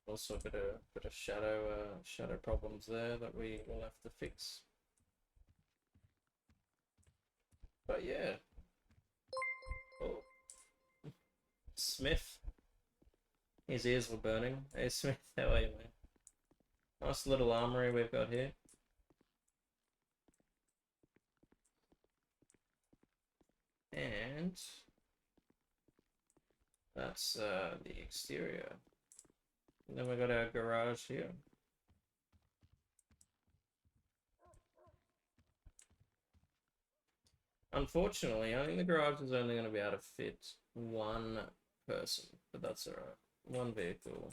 Also a bit of shadow problems there that we will have to fix. But yeah. Oh. Smith. His ears were burning. Hey Smith, how are you, man? Nice little armory we've got here. And that's the exterior. And then we got our garage here. Unfortunately, I think the garage is only going to be able to fit one person, but that's alright. One vehicle.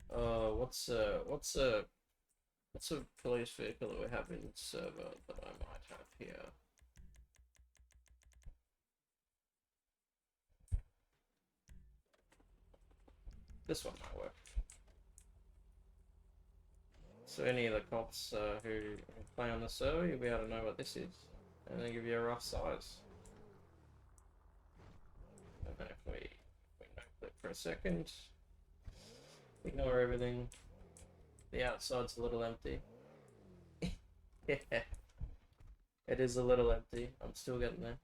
What's a police vehicle that we have in server that I might have here? This one might work. So any of the cops who play on the server, you'll be able to know what this is, and then give you a rough size. And then if we no click for a second, ignore everything. The outside's a little empty. Yeah, it is a little empty. I'm still getting there.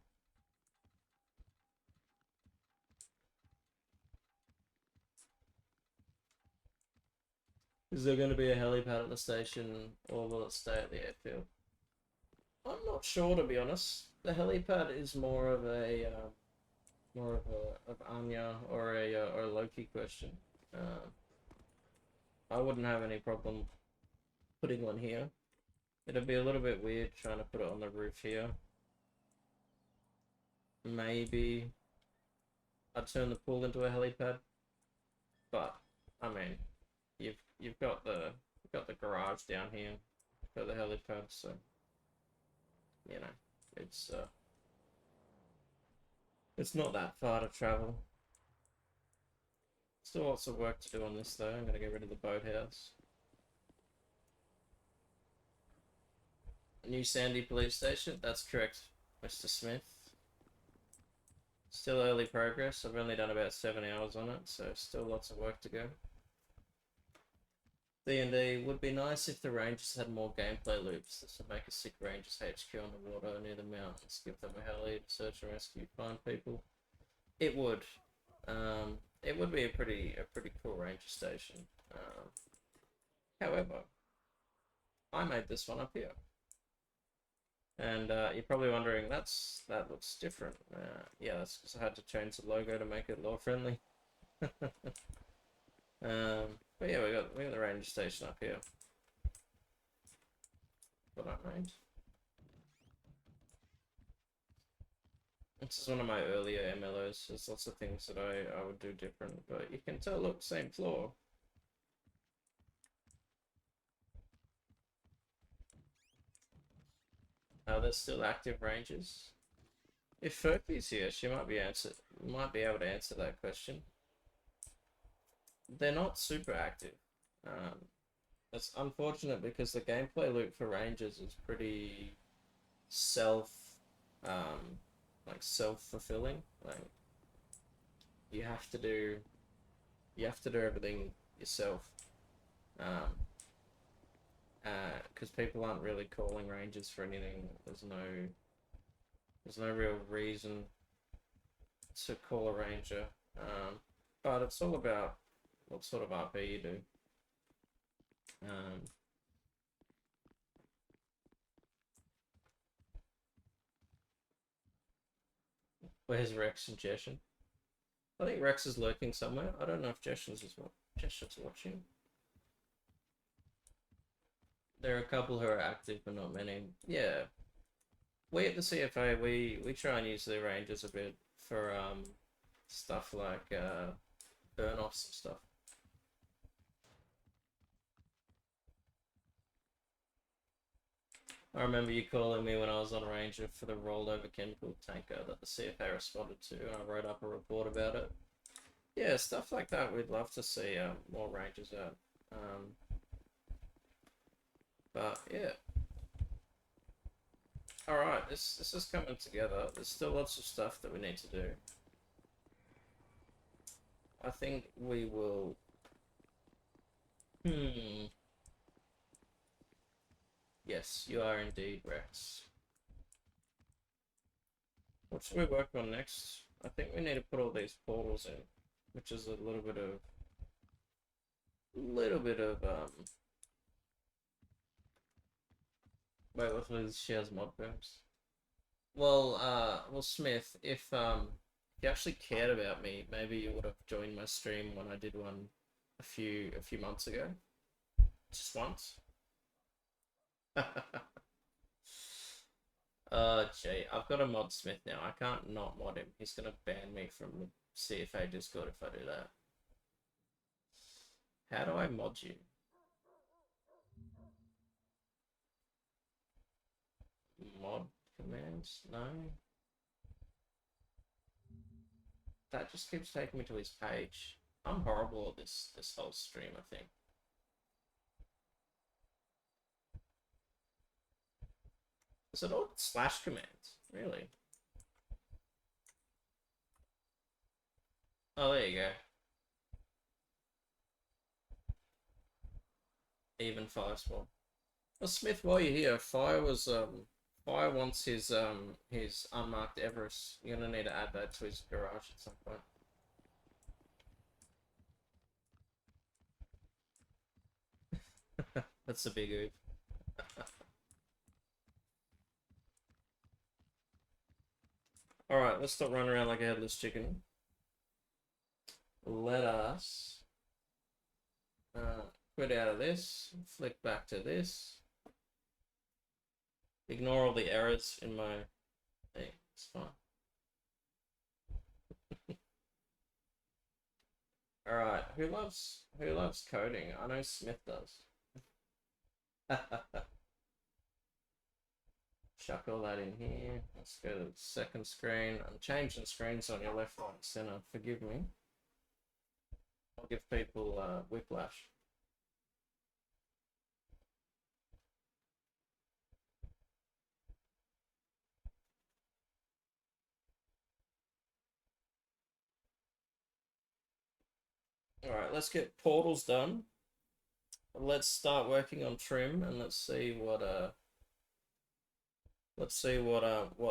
Is there going to be a helipad at the station, or will it stay at the airfield? I'm not sure, to be honest. The helipad is more of a of Anya or a Loki question. I wouldn't have any problem putting one here. It'd be a little bit weird trying to put it on the roof here. Maybe I'd turn the pool into a helipad, but I mean, you've got the garage down here for the helipad, so you know it's not that far to travel. Still lots of work to do on this though. I'm gonna get rid of the boathouse. New Sandy police station. That's correct, Mr. Smith. Still early progress. I've only done about 7 hours on it, so still lots of work to go. D&D would be nice if the Rangers had more gameplay loops. This would make a sick Rangers HQ on the water near the mountains. Give them a heli to search and rescue, find people. It would. It would be a pretty cool Ranger station. However, I made this one up here. And you're probably wondering, that looks different. Yeah, that's because I had to change the logo to make it law friendly. But yeah, we got the ranger station up here. What I made. This is one of my earlier MLOs. There's lots of things that I would do different, but you can tell, look, same floor. There's still active rangers. If Furpy's here, she might be able to answer that question. They're not super active. It's unfortunate because the gameplay loop for rangers is pretty self-fulfilling. Like you have to do everything yourself. Because people aren't really calling rangers for anything. There's no real reason to call a ranger. But it's all about what sort of RP you do. Where's Rex and Jeshen? I think Rex is lurking somewhere. I don't know if Jeshen's watching. There are a couple who are active, but not many. Yeah. We at the CFA, we try and use the rangers a bit for stuff like burn-offs and stuff. I remember you calling me when I was on a ranger for the rolled over chemical tanker that the CFA responded to, and I wrote up a report about it. Yeah, stuff like that. We'd love to see more rangers out. But yeah. Alright, this is coming together. There's still lots of stuff that we need to do. I think we will... Yes, you are indeed, Rex. What should we work on next? I think we need to put all these portals in, which is a little bit of... Wait, what was she has mod perms? Well, Smith, if you actually cared about me, maybe you would have joined my stream when I did one a few months ago. Just once. Gee, I've got a mod Smith now. I can't not mod him. He's gonna ban me from the CFA Discord if I do that. How do I mod you? Mod commands? No. That just keeps taking me to his page. I'm horrible at this whole stream, I think. Is it all slash commands? Really? Oh, there you go. Even fire spawn. Well, Smith, while you're here, Fire wants his unmarked Everest. You're gonna need to add that to his garage at some point. That's a big oof. Alright, let's stop running around like a headless chicken. Let us quit out of this, flick back to this. Ignore all the errors in my thing. It's fine. Alright, who loves coding? I know Smith does. Chuck all that in here. Let's go to the second screen. I'm changing screens on your left, right, and center. Forgive me. I'll give people whiplash. Alright, let's get portals done. Let's start working on trim and let's see what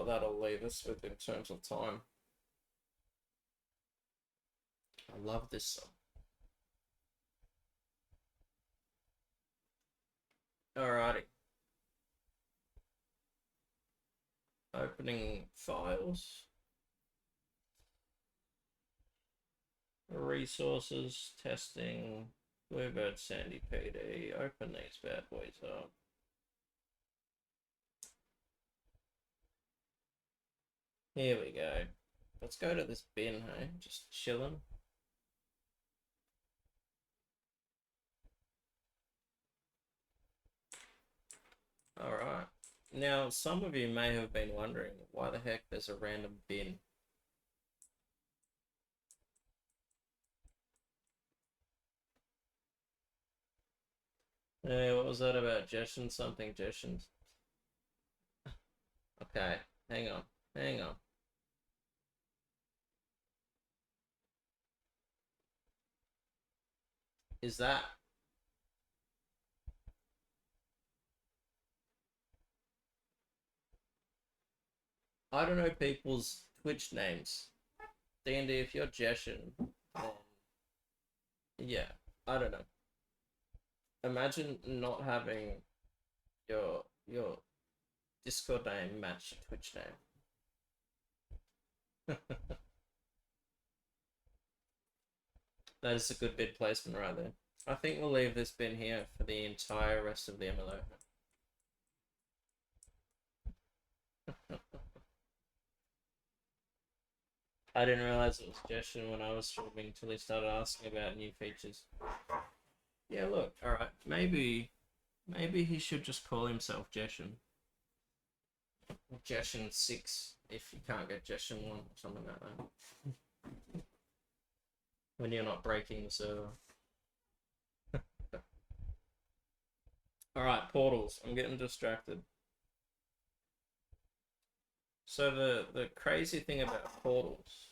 that'll leave us with in terms of time. I love this song. Alrighty. Opening files. Resources, testing, Bluebird Sandy PD. Open these bad boys up. Here we go. Let's go to this bin, hey? Just chilling. Alright. Now, some of you may have been wondering why the heck there's a random bin. Hey, what was that about Jeshin? Something Jeshin? Okay, hang on. Is that... I don't know people's Twitch names. D&D, if you're Jeshin, then... yeah, I don't know. Imagine not having your Discord name match your Twitch name. That is a good bid placement right there. I think we'll leave this bin here for the entire rest of the MLO. I didn't realize it was Jeshin when I was streaming until he started asking about new features. Yeah, look, alright, maybe he should just call himself Jeshin. Jeshin 6, if you can't get Jeshin 1 or something like that. When you're not breaking the server. Alright, portals. I'm getting distracted. So the crazy thing about portals...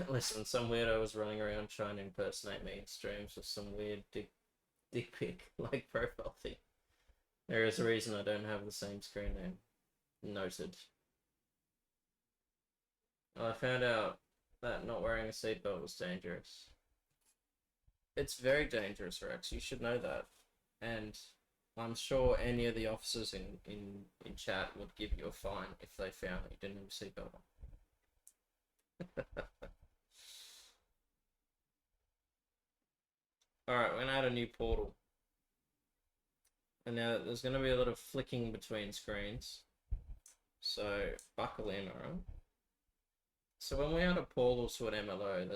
Listen, some weirdo was running around trying to impersonate me in streams with some weird dick pic like profile thing. There is a reason I don't have the same screen name. Noted. I found out that not wearing a seatbelt was dangerous. It's very dangerous, Rex. You should know that. And I'm sure any of the officers in chat would give you a fine if they found that you didn't have a seatbelt on. Alright, we're gonna add a new portal. And now there's gonna be a lot of flicking between screens. So buckle in, alright? So when we add a portal to an MLO,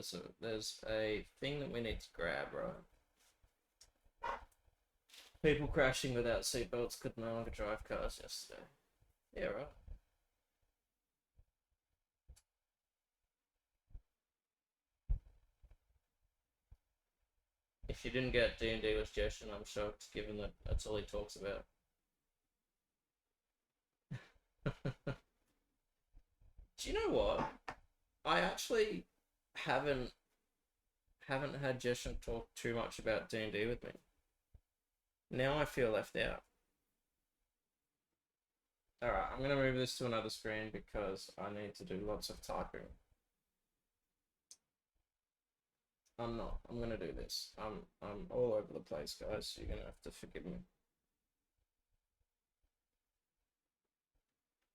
there's a thing that we need to grab, right? People crashing without seatbelts could no longer drive cars yesterday. Yeah, right. If you didn't get D&D with Jeshin, I'm shocked, given that that's all he talks about. Do you know what? I actually haven't had Jeshan talk too much about D&D with me. Now I feel left out. Alright, I'm gonna move this to another screen because I need to do lots of typing. I'm not. I'm gonna do this. I'm all over the place, guys. You're gonna have to forgive me.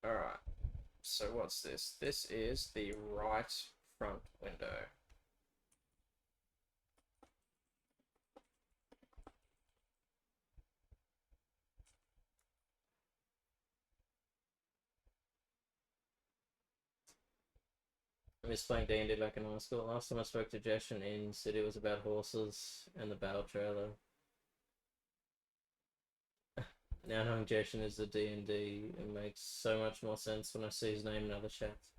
Alright. So what's this? This is the right front window. I miss playing D&D back in high school. Last time I spoke to Jesh and Ian said it was about horses and the battle trailer. Now knowing Jeshan is the D&D, it makes so much more sense when I see his name in other chats.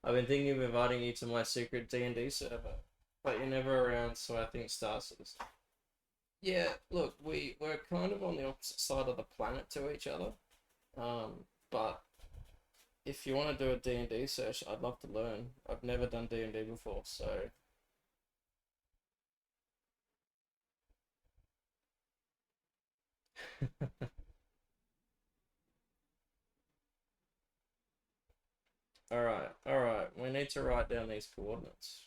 I've been thinking of inviting you to my secret D&D server, but you're never around, so I think Stasis. Yeah, look, we're kind of on the opposite side of the planet to each other. But if you want to do a D&D search, I'd love to learn. I've never done D&D before, so all right. We need to write down these coordinates.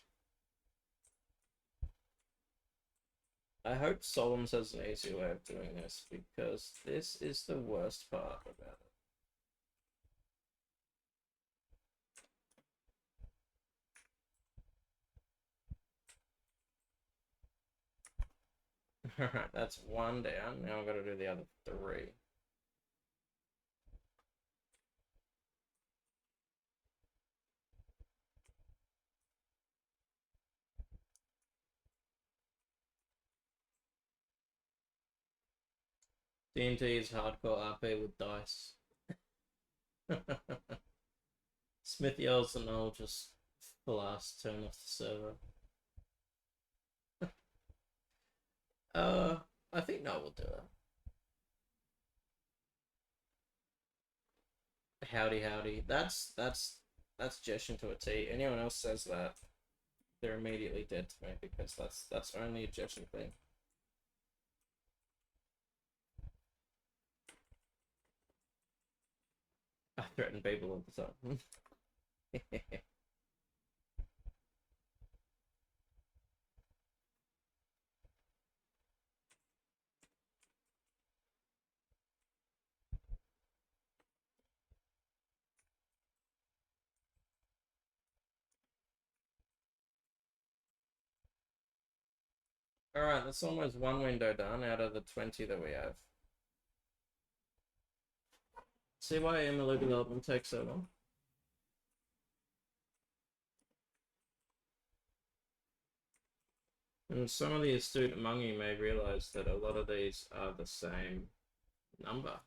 I hope Solom's has an easy way of doing this because this is the worst part about it. Alright, that's one down. Now I've got to do the other three. D&D is hardcore RP with dice. Smith yells and I'll just blast turn off the server. I think no will do it. Howdy, howdy. That's Jesh into a T. Anyone else says that, they're immediately dead to me because that's only a Jesh thing. I threaten people all the time. Alright, that's almost one window done out of the 20 that we have. See why MLO development takes so long? And some of the astute among you may realize that a lot of these are the same number.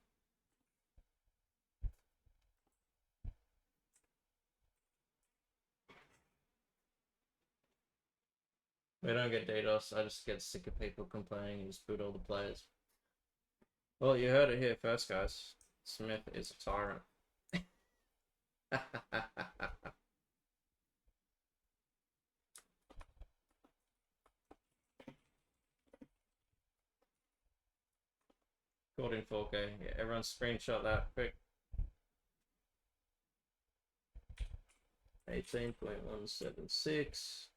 We don't get DDoS, I just get sick of people complaining and just boot all the players. Well, you heard it here first, guys. Smith is a tyrant. Caught in 4K. Yeah, everyone screenshot that quick. 18.176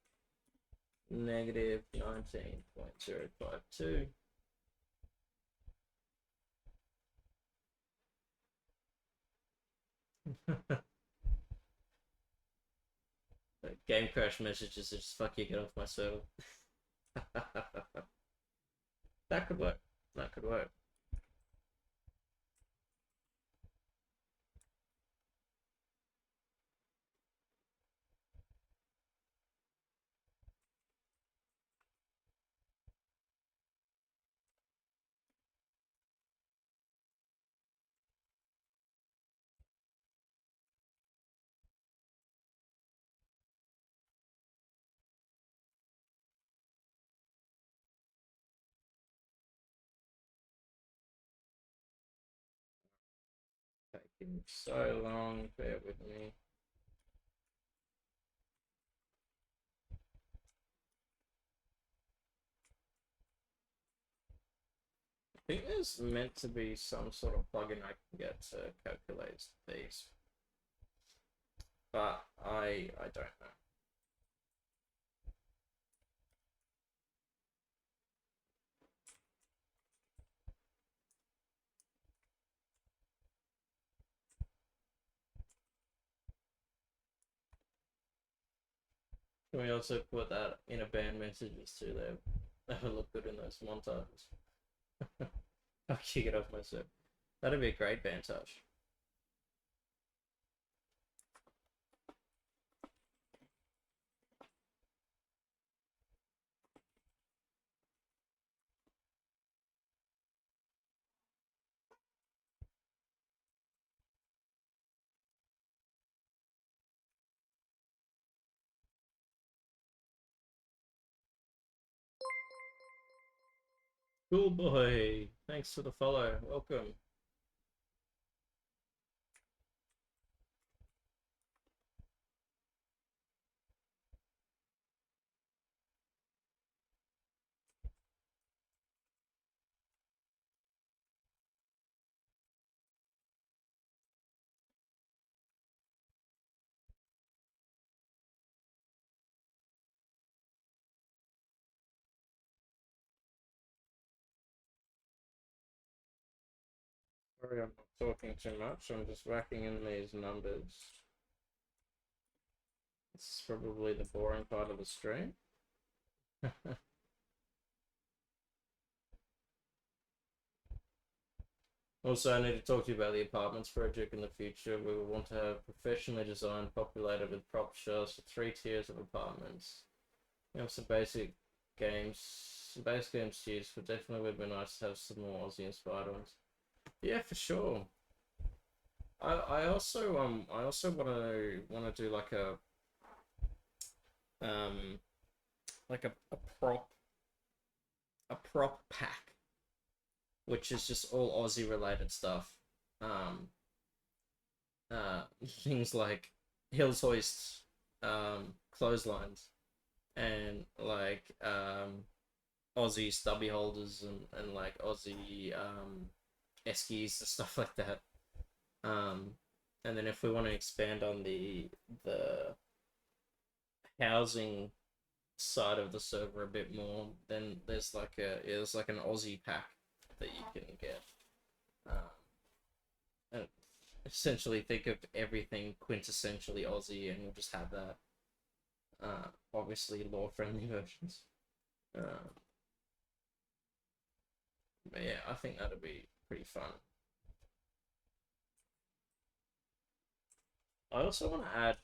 negative 19.052. Game crash messages are just fuck you, get off my server. That could work. That could work. Been so long, bear with me. I think there's meant to be some sort of plugin I can get to calculate these, but I don't know. Can we also put that in a band messages too? That would look good in those montages. I'll kick it off myself. That'd be a great band touch. Cool boy. Thanks for the follow. Welcome. Sorry, I'm not talking too much. I'm just whacking in these numbers. It's probably the boring part of the stream. Also, I need to talk to you about the apartments project in the future. We will want to have professionally designed, populated with prop shelves for 3 tiers of apartments. We have some basic games, some base games to use, but definitely would be nice to have some more Aussie inspired ones. Yeah, for sure. I also wanna do um like a prop pack, which is just all Aussie related stuff. Um, Things like hills hoists, clotheslines, and like Aussie stubby holders and like Aussie eskies and stuff like that. Um, and then if we want to expand on the housing side of the server a bit more, then there's like an Aussie pack that you can get. And essentially think of everything quintessentially Aussie, and we'll just have that. Obviously, law-friendly versions. Uh, but yeah, I think that'd be pretty fun. I also want to add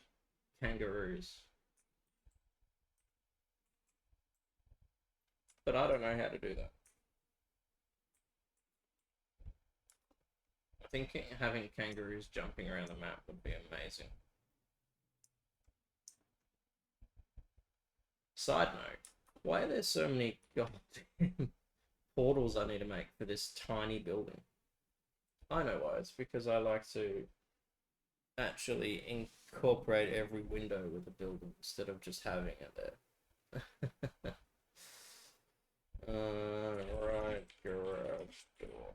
kangaroos, but I don't know how to do that. I think having kangaroos jumping around the map would be amazing. Side note, why are there so many goddamn portals I need to make for this tiny building? I know why. It's because I like to actually incorporate every window with a building instead of just having it there. Right, garage door.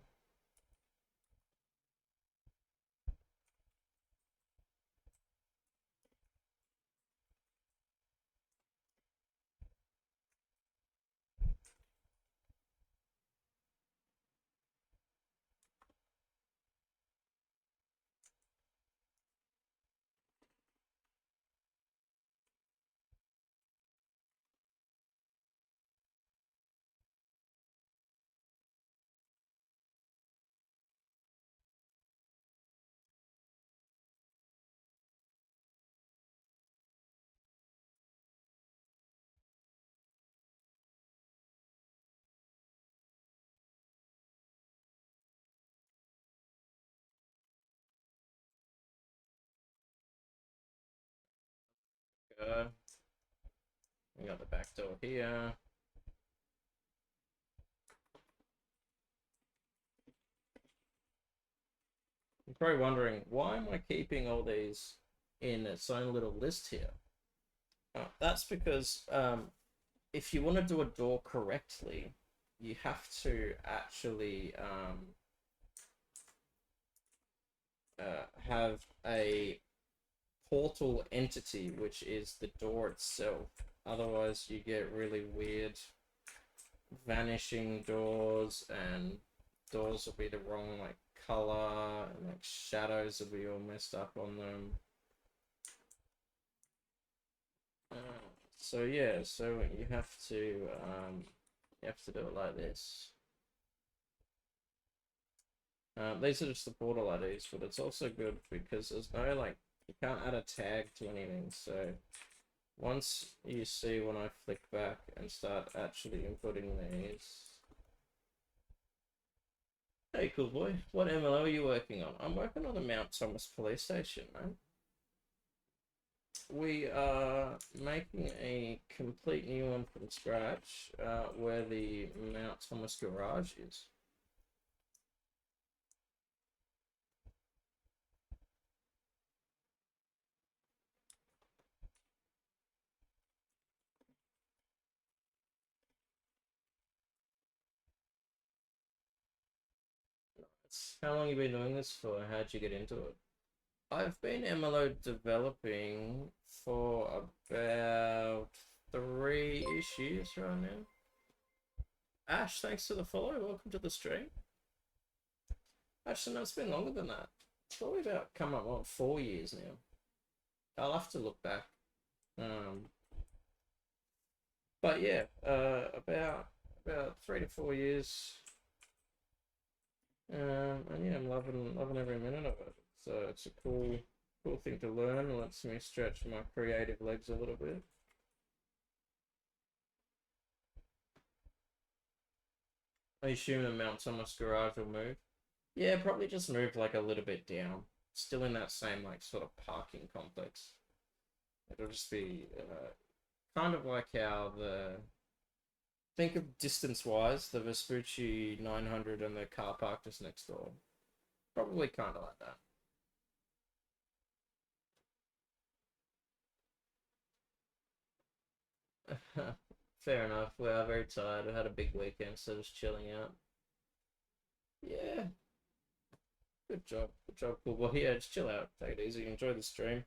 We got the back door here. You're probably wondering, why am I keeping all these in its own little list here? That's because if you want to do a door correctly, you have to actually have a portal entity, which is the door itself. Otherwise, you get really weird vanishing doors, and doors will be the wrong like color, and like shadows will be all messed up on them. So yeah, so you have to do it like this. These are just the portal IDs, but it's also good because there's no like, you can't add a tag to anything. So once you see when I flick back and start actually inputting these. Hey, cool boy. What MLO are you working on? I'm working on the Mount Thomas police station, man. We are making a complete new one from scratch, where the Mount Thomas garage is. How long have you been doing this for? How'd you get into it? I've been MLO developing for about 3-ish years right now. Ash, thanks for the follow. Welcome to the stream. Actually, no, it's been longer than that. It's probably about come up on 4 years now. I'll have to look back. But yeah, about 3 to 4 years. And yeah, I'm loving every minute of it. So it's a cool thing to learn. It lets me stretch my creative legs a little bit. I assume the Mount Thomas garage will move. Yeah, probably just move like a little bit down. Still in that same like sort of parking complex. It'll just be kind of like how think of distance-wise, the Vespucci 900 and the car park just next door. Probably kind of like that. Fair enough. We are very tired. We had a big weekend, so just chilling out. Yeah. Good job. Good job, cool boy. Yeah, just chill out. Take it easy. Enjoy the stream.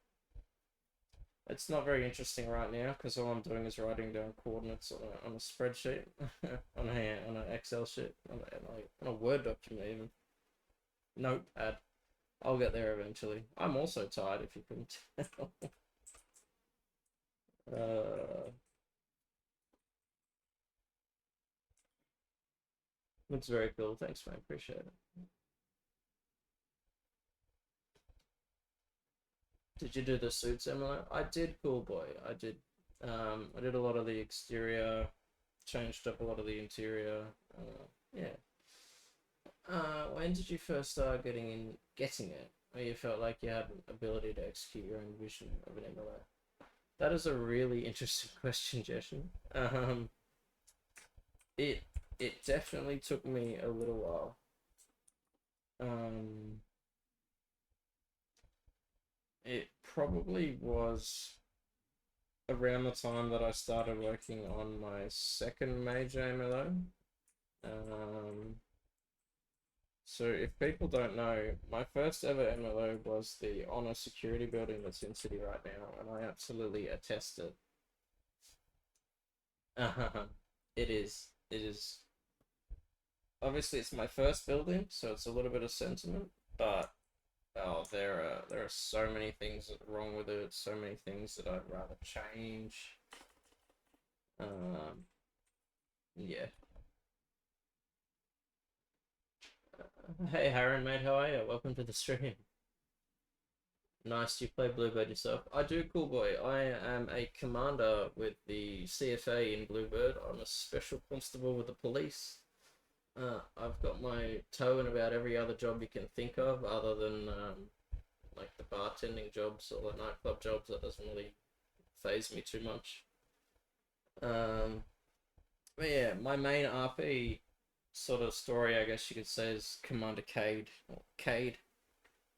It's not very interesting right now because all I'm doing is writing down coordinates on a spreadsheet, on an Excel sheet, on a Word document even. Notepad. I'll get there eventually. I'm also tired, if you couldn't tell. Looks very cool. Thanks, man. Appreciate it. Did you do the suits, MLO? I did, cool boy. I did. I did a lot of the exterior, changed up a lot of the interior. Yeah. When did you first start getting it? Where you felt like you had an ability to execute your own vision of an MLO? That is a really interesting question, Jeshen. It definitely took me a little while. It probably was around the time that I started working on my second major MLO. So if people don't know, my first ever MLO was the Honor Security building that's in City right now, and I absolutely attest it. It is. It is. Obviously, it's my first building, so it's a little bit of sentiment, but oh, there are so many things wrong with it. So many things that I'd rather change. Yeah. Hey, Harren, mate, how are you? Welcome to the stream. Nice, you play Bluebird yourself. I do, cool boy. I am a commander with the CFA in Bluebird. I'm a special constable with the police. I've got my toe in about every other job you can think of, other than like the bartending jobs or the nightclub jobs. That doesn't really phase me too much. But yeah, my main RP sort of story, I guess you could say, is Commander Cade, or Cade.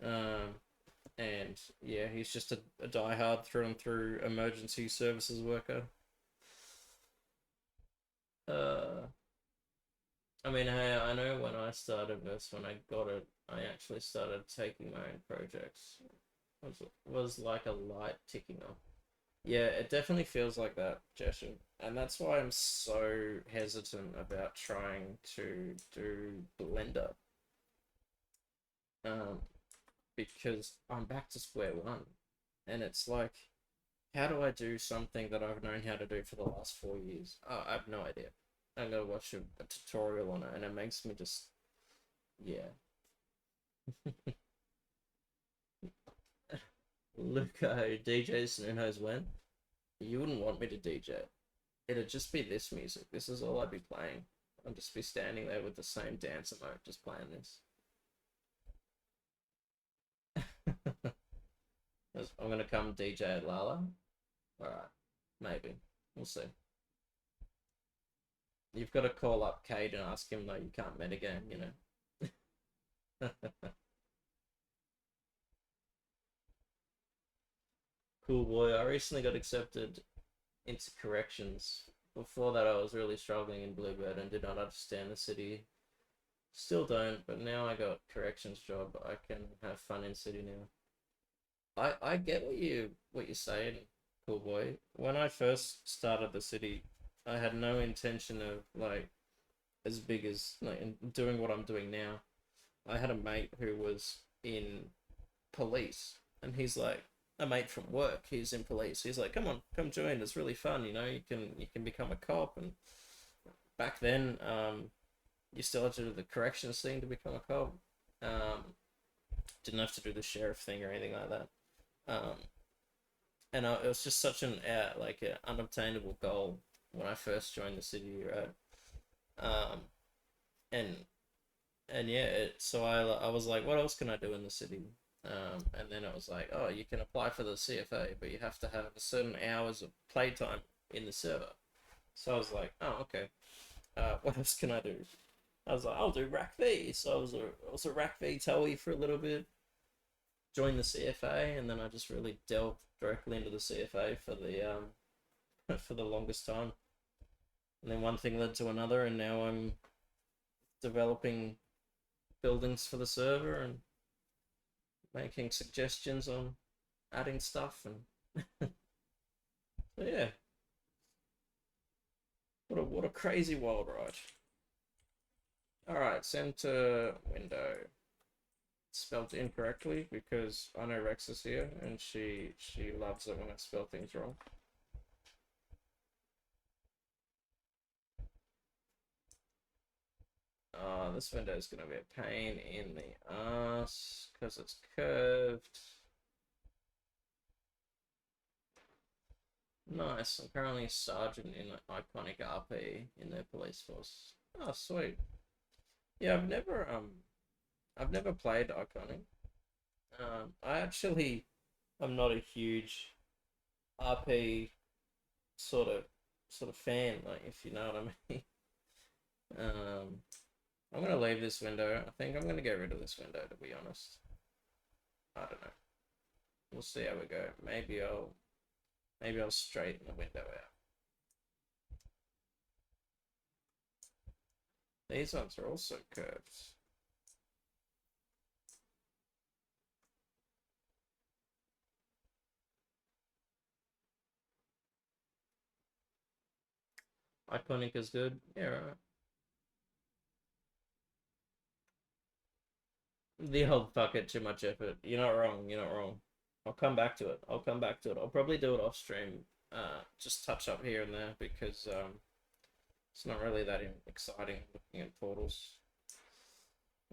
And yeah, he's just a diehard through and through emergency services worker. Uh, I mean, hey, I know when I started this, when I got it, I actually started taking my own projects. Was like a light ticking off. Yeah, it definitely feels like that, Jessup. And that's why I'm so hesitant about trying to do Blender. Um, because I'm back to square one. And it's like, how do I do something that I've known how to do for the last 4 years? Oh, I have no idea. I'm gonna watch a tutorial on it, and it makes me just, yeah. Luca, who DJs and who knows when. You wouldn't want me to DJ. It'd just be this music. This is all I'd be playing. I'd just be standing there with the same dancer mode, just playing this. I'm gonna come DJ at Lala. Alright, maybe. We'll see. You've got to call up Cade and ask him, though, you can't metagame, you know. Cool boy. I recently got accepted into corrections. Before that, I was really struggling in Bluebird and did not understand the city. Still don't, but now I got corrections job. I can have fun in city now. I get what you're saying, cool boy. When I first started the city, I had no intention of like as big as like doing what I'm doing now. I had a mate who was in police, and he's like a mate from work. He's in police. He's like, "Come on, come join. It's really fun. You know, you can become a cop." And back then, you still had to do the corrections thing to become a cop. Um, didn't have to do the sheriff thing or anything like that. Um, and it was just such an like an unobtainable goal when I first joined the city, right? Um, and and yeah, so I was like, what else can I do in the city? And then it was like, oh, you can apply for the CFA, but you have to have a certain hours of playtime in the server. So I was like, oh, okay. What else can I do? I was like, I'll do Rack V. So I was a Rack V Towie for a little bit, joined the CFA, and then I just really delved directly into the CFA for the for the longest time. And then one thing led to another, and now I'm developing buildings for the server and making suggestions on adding stuff, and so yeah, what a crazy wild ride. All right, center window. Spelled incorrectly because I know Rex is here and she loves it when I spell things wrong. This window is gonna be a pain in the ass because it's curved. Nice. I'm currently a sergeant in Iconic RP in their police force. Oh, sweet. Yeah, I've never played Iconic. I actually I'm not a huge RP sort of fan, like if you know what I mean. Um, I'm gonna leave this window. I think I'm gonna get rid of this window to be honest. I don't know. We'll see how we go. Maybe I'll straighten the window out. These ones are also curved. Iconic is good. Yeah, right. The old fuck it, too much effort. You're not wrong. You're not wrong. I'll come back to it. I'll come back to it. I'll probably do it off stream. Just touch up here and there because it's not really that exciting looking at portals.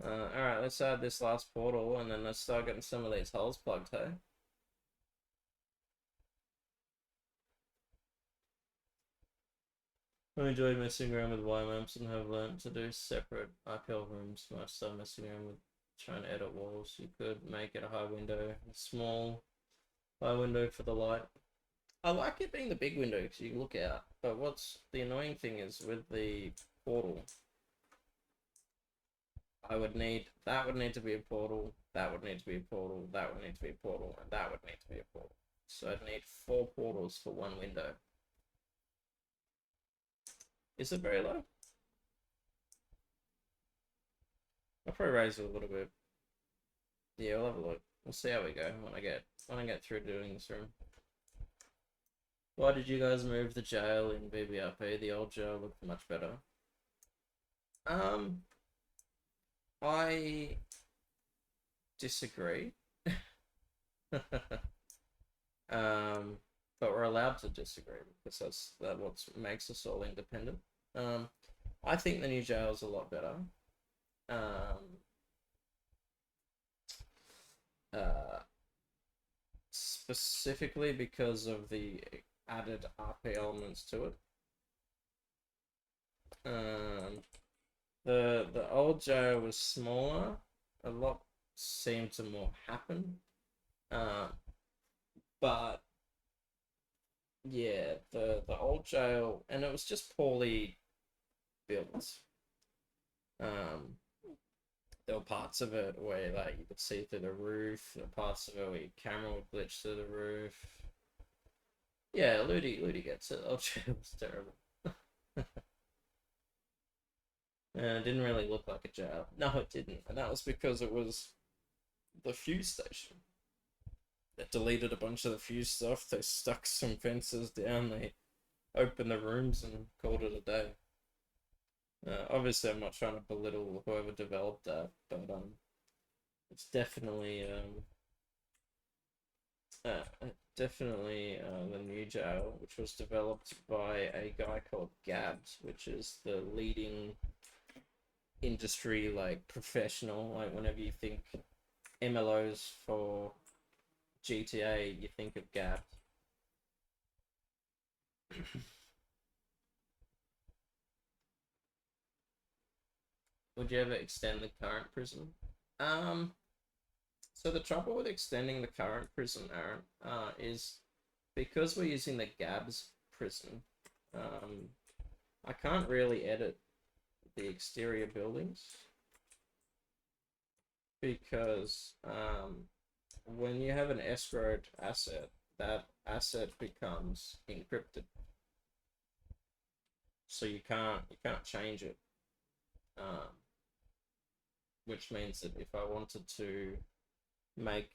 Alright, let's add this last portal and then let's start getting some of these holes plugged, hey? I enjoy messing around with Y-maps and have learned to do separate RPL rooms. Might start messing around with trying to edit walls. You could make it a high window, a small high window for the light. I like it being the big window because you look out, but what's the annoying thing is with the portal, that would need to be a portal that would need to be a portal, that would need to be a portal, and that would need to be a portal. So I'd need 4 portals for 1 window. Is it very low? I'll probably raise it a little bit. Yeah, we'll have a look. We'll see how we go when I get through doing this room. Why did you guys move the jail in BBRP? The old jail looked much better. I disagree. But we're allowed to disagree because that's what makes us all independent. I think the new jail is a lot better. Specifically because of the added RP elements to it. The old jail was smaller. A lot seemed to more happen. But yeah, the old jail, and it was just poorly built. There were parts of it where like you could see through the roof. There were parts of it where your camera would glitch through the roof. Yeah, Ludi gets it. Old jail was terrible. It didn't really look like a jail. No, it didn't, and that was because it was the fuse station. They deleted a bunch of the fuse stuff. They stuck some fences down. They opened the rooms and called it a day. Obviously, I'm not trying to belittle whoever developed that, but it's definitely the new jail, which was developed by a guy called Gabs, which is the leading industry like professional. Like whenever you think MLOs for GTA, you think of Gabs. Would you ever extend the current prison? So the trouble with extending the current prison, Aaron, is because we're using the Gabs prison, I can't really edit the exterior buildings because when you have an escrowed asset, that asset becomes encrypted, so you can't change it. Which means that if I wanted to make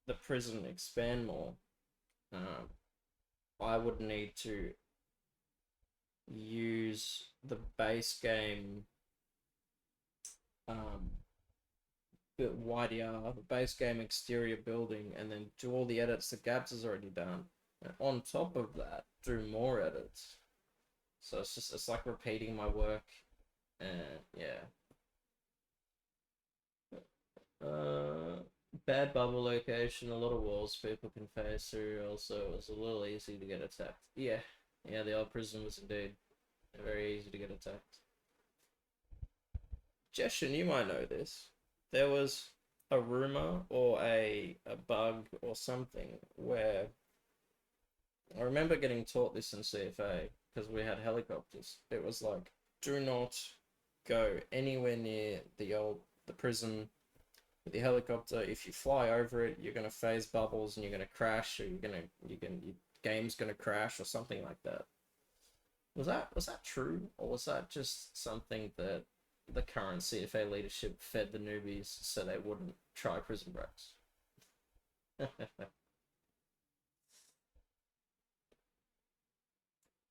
the prison expand more, I would need to use the base game YDR, the base game exterior building, and then do all the edits that Gabs has already done, and on top of that do more edits. So it's like repeating my work, and yeah. Bad bubble location, a lot of walls people can phase through. Also, it was a little easy to get attacked. Yeah, the old prison was indeed very easy to get attacked. Jeshen, you might know this. There was a rumor or a bug or something where I remember getting taught this in CFA because we had helicopters. It was like, do not go anywhere near the prison with the helicopter. If you fly over it, you're gonna phase bubbles and you're gonna crash, or your game's gonna crash or something like that. Was that true, or was that just something that the current CFA leadership fed the newbies so they wouldn't try prison breaks?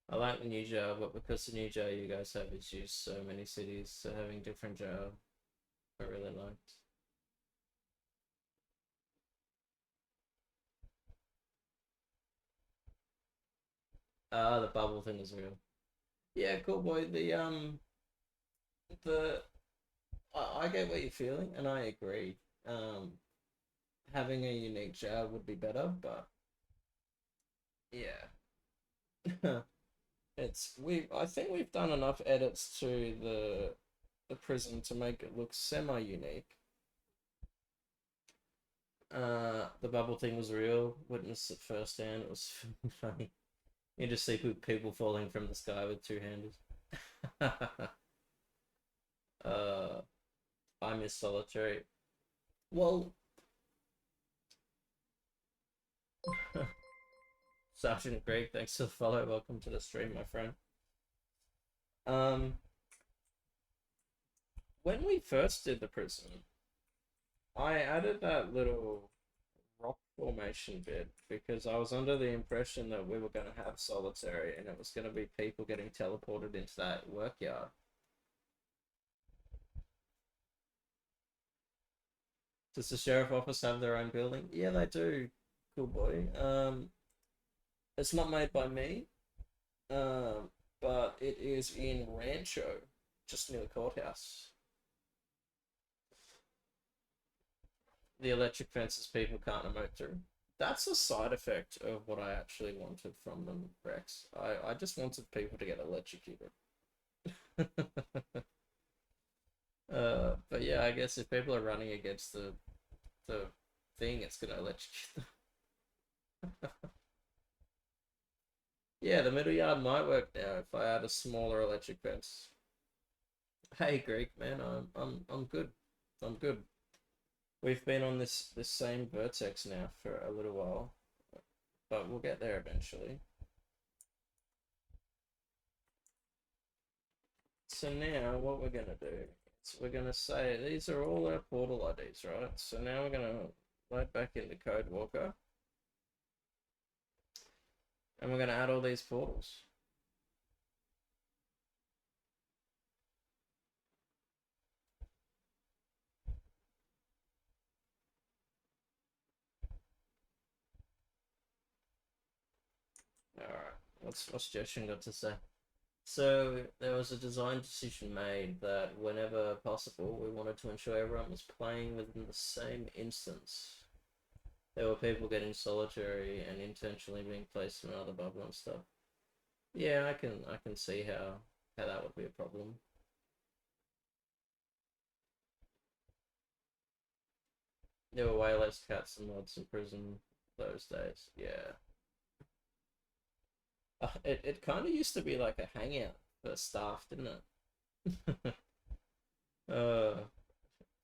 I like the new jail, but because the new jail you guys have is used so many cities, so having different jail I really liked. The bubble thing is real. Yeah, cool boy. I get what you're feeling, and I agree. Having a unique jail would be better, but yeah, I think we've done enough edits to the prison to make it look semi-unique. The bubble thing was real. Witnessed it firsthand. It was funny. You just see people falling from the sky with two-handers. I miss solitary. Well, Sergeant Greg, thanks for the follow. Welcome to the stream, my friend. Um, when we first did the prison, I added that little rock formation bit because I was under the impression that we were going to have solitary and it was going to be people getting teleported into that work yard. Does the sheriff office have their own building? Yeah, they do. Cool boy. It's not made by me, um, but it is in Rancho, just near the courthouse. The electric fences people can't emote through. That's a side effect of what I actually wanted from them, Rex. I just wanted people to get electrocuted. But yeah, I guess if people are running against the thing, it's gonna electrocute them. Yeah, the middle yard might work now if I add a smaller electric fence. Hey Greg, man, I'm good. I'm good. We've been on this same vertex now for a little while, but we'll get there eventually. So now what we're gonna do is we're gonna say these are all our portal IDs, right? So now we're gonna load back into Code Walker, and we're gonna add all these portals. All right, what's Joshin got to say? So there was a design decision made that whenever possible, we wanted to ensure everyone was playing within the same instance. There were people getting solitary and intentionally being placed in another bubble and stuff. Yeah, I can see how that would be a problem. There were way less cats and mods in prison those days. Yeah. It kind of used to be like a hangout for staff, didn't it? uh,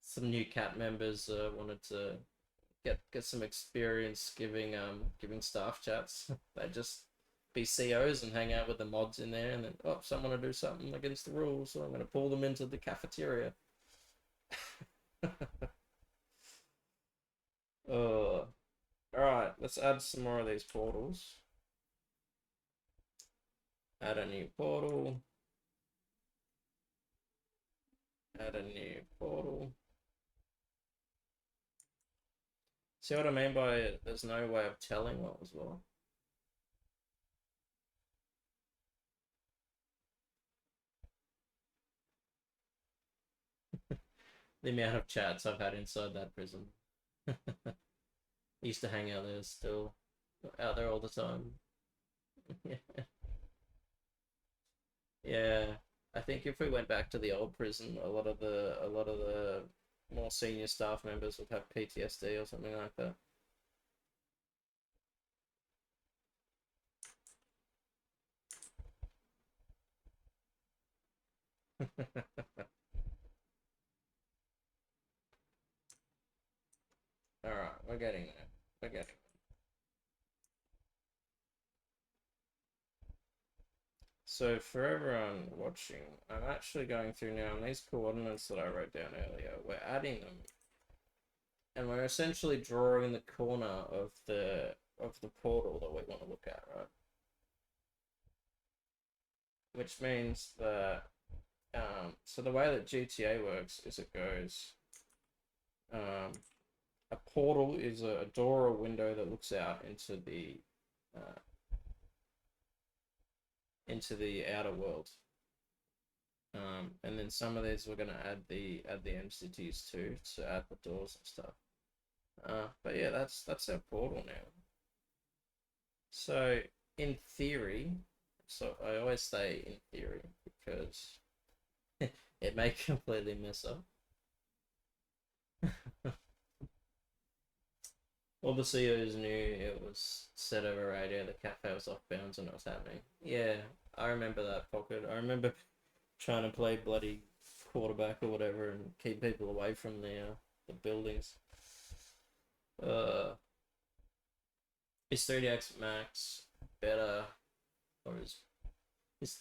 some new cat members wanted to get some experience giving staff chats. They just be COs and hang out with the mods in there, and then someone to do something against the rules, so I'm going to pull them into the cafeteria. All right, let's add some more of these portals. Add a new portal. Add a new portal. See what I mean by there's no way of telling what was what? The amount of chats I've had inside that prison. Used to hang out there still. Out there all the time. Yeah. I think if we went back to the old prison, a lot of the more senior staff members would have PTSD or something like that. Alright, we're getting there. We're getting there. So for everyone watching, I'm actually going through now, and these coordinates that I wrote down earlier, we're adding them, and we're essentially drawing the corner of the portal that we want to look at, right? Which means that so the way that GTA works is it goes a portal is a door or window that looks out into the outer world. And then some of these we're gonna add the entities to add the doors and stuff. But yeah, that's our portal now. So in theory, so I always say in theory because it may completely mess up. All the CEOs knew it was set over radio, the cafe was off bounds and it was happening. Yeah, I remember that pocket. I remember trying to play bloody quarterback or whatever and keep people away from the buildings. Uh, is 3ds Max better, or is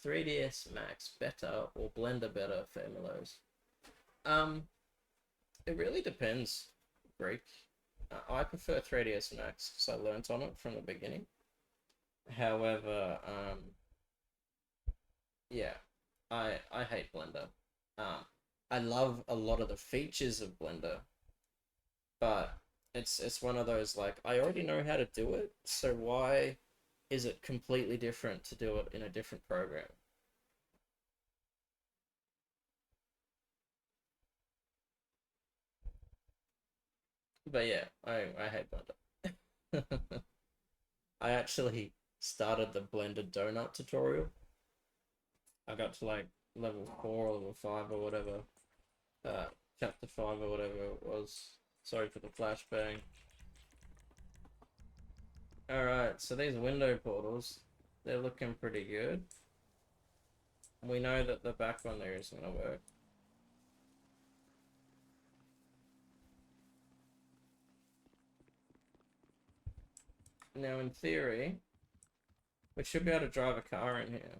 3ds Max better or Blender better for MLOs? It really depends, Greek. I prefer 3ds Max because I learnt on it from the beginning. However, yeah, I hate Blender. I love a lot of the features of Blender, but it's one of those, like, I already know how to do it, so why is it completely different to do it in a different program? But yeah, I hate Blender. I actually started the Blender donut tutorial. I got to like level 4 or level 5 or whatever, uh, chapter 5 or whatever it was. Sorry for the flashbang. Alright, so these window portals, they're looking pretty good. We know that the back one there isn't going to work. Now, in theory, we should be able to drive a car in here.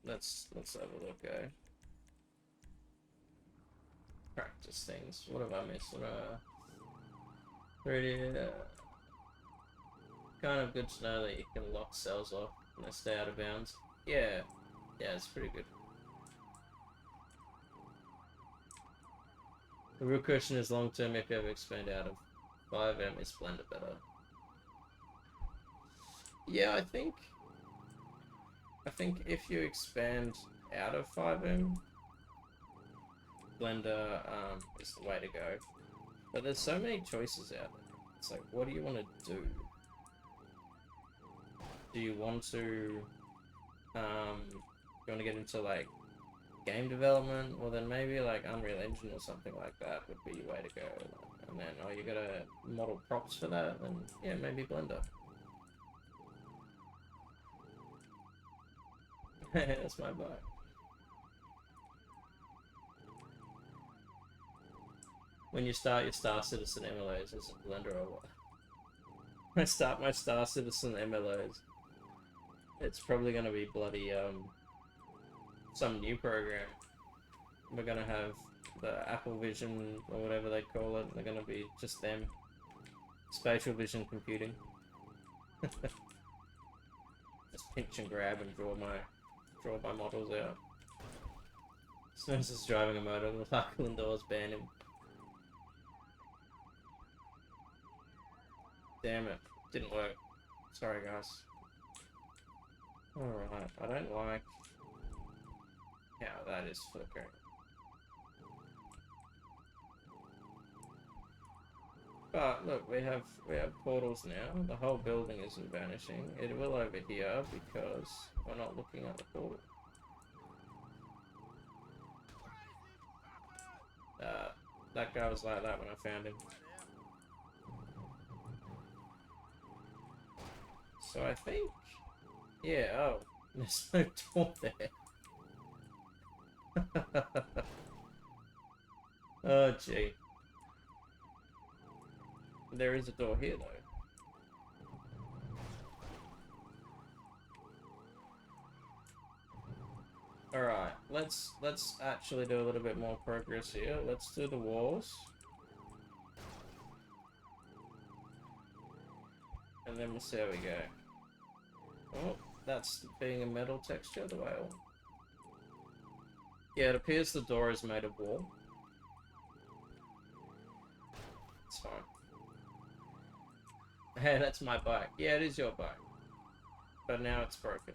Let's have a look, eh? Practice things. What have I missed? 3D. Kind of good to know that you can lock cells off and they stay out of bounds. Yeah, yeah, it's pretty good. The real question is long term, if you ever expand out of 5M, is Blender better? Yeah, I think if you expand out of 5M, Blender is the way to go. But there's so many choices out there. It's like, what do you want to do? Do you want to you want to get into like game development? Well, then maybe like Unreal Engine or something like that would be your way to go. And then, oh, you gotta model props for that, then yeah, maybe Blender. That's my bike. When you start your Star Citizen MLOs, is it Blender or what? When I start my Star Citizen MLOs, it's probably gonna be bloody some new program. We're gonna have the Apple Vision or whatever they call it. They're gonna be just them. Spatial vision computing. Just pinch and grab and draw my models out. As soon as it's driving a motor, the local indoors ban him. Damn it, didn't work. Sorry guys. Alright, I don't like how that is flickering. But look, we have portals now. The whole building isn't vanishing. It will over here because we're not looking at the portal. That guy was like that when I found him. So I think, yeah. Oh, there's no door there. Oh gee. There is a door here though. Alright, let's actually do a little bit more progress here. Let's do the walls. And then we'll see how we go. Oh, that's being a metal texture, the whale. Yeah, it appears the door is made of wool. It's fine. Hey, that's my bike. Yeah, it is your bike. But now it's broken.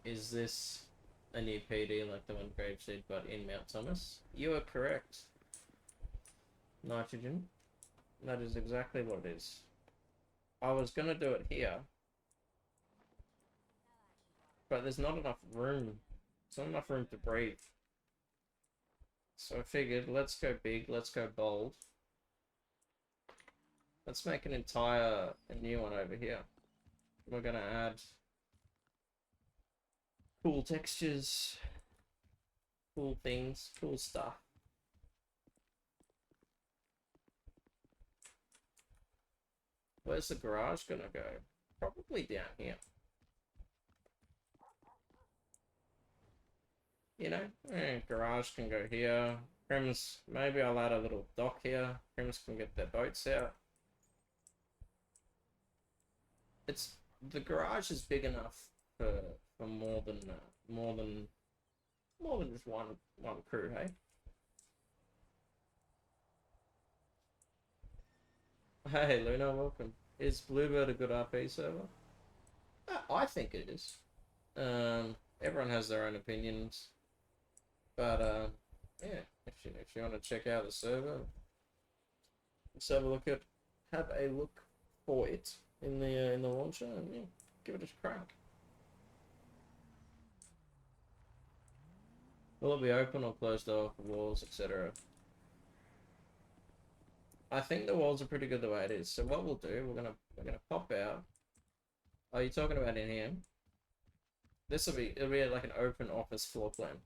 Is this a new PD like the one Graves did, but in Mount Thomas? You are correct. Nitrogen. That is exactly what it is. I was gonna do it here, but there's not enough room. There's not enough room to breathe. So I figured, let's go big, let's go bold. Let's make a new one over here. We're gonna add cool textures, cool things, cool stuff. Where's the garage gonna go? Probably down here. You know, garage can go here. Crims, maybe I'll add a little dock here. Crims can get their boats out. The garage is big enough for more than just one crew, hey? Hey Luna, welcome. Is Bluebird a good RP server? I think it is. Everyone has their own opinions, but yeah, if you want to check out the server, let's have a look for it in the launcher, and yeah, give it a crack. Will it be open or closed off, walls, etc.? I think the walls are pretty good the way it is. So what we'll do, we're gonna pop out. Are you talking about in here? It'll be like an open office floor plan.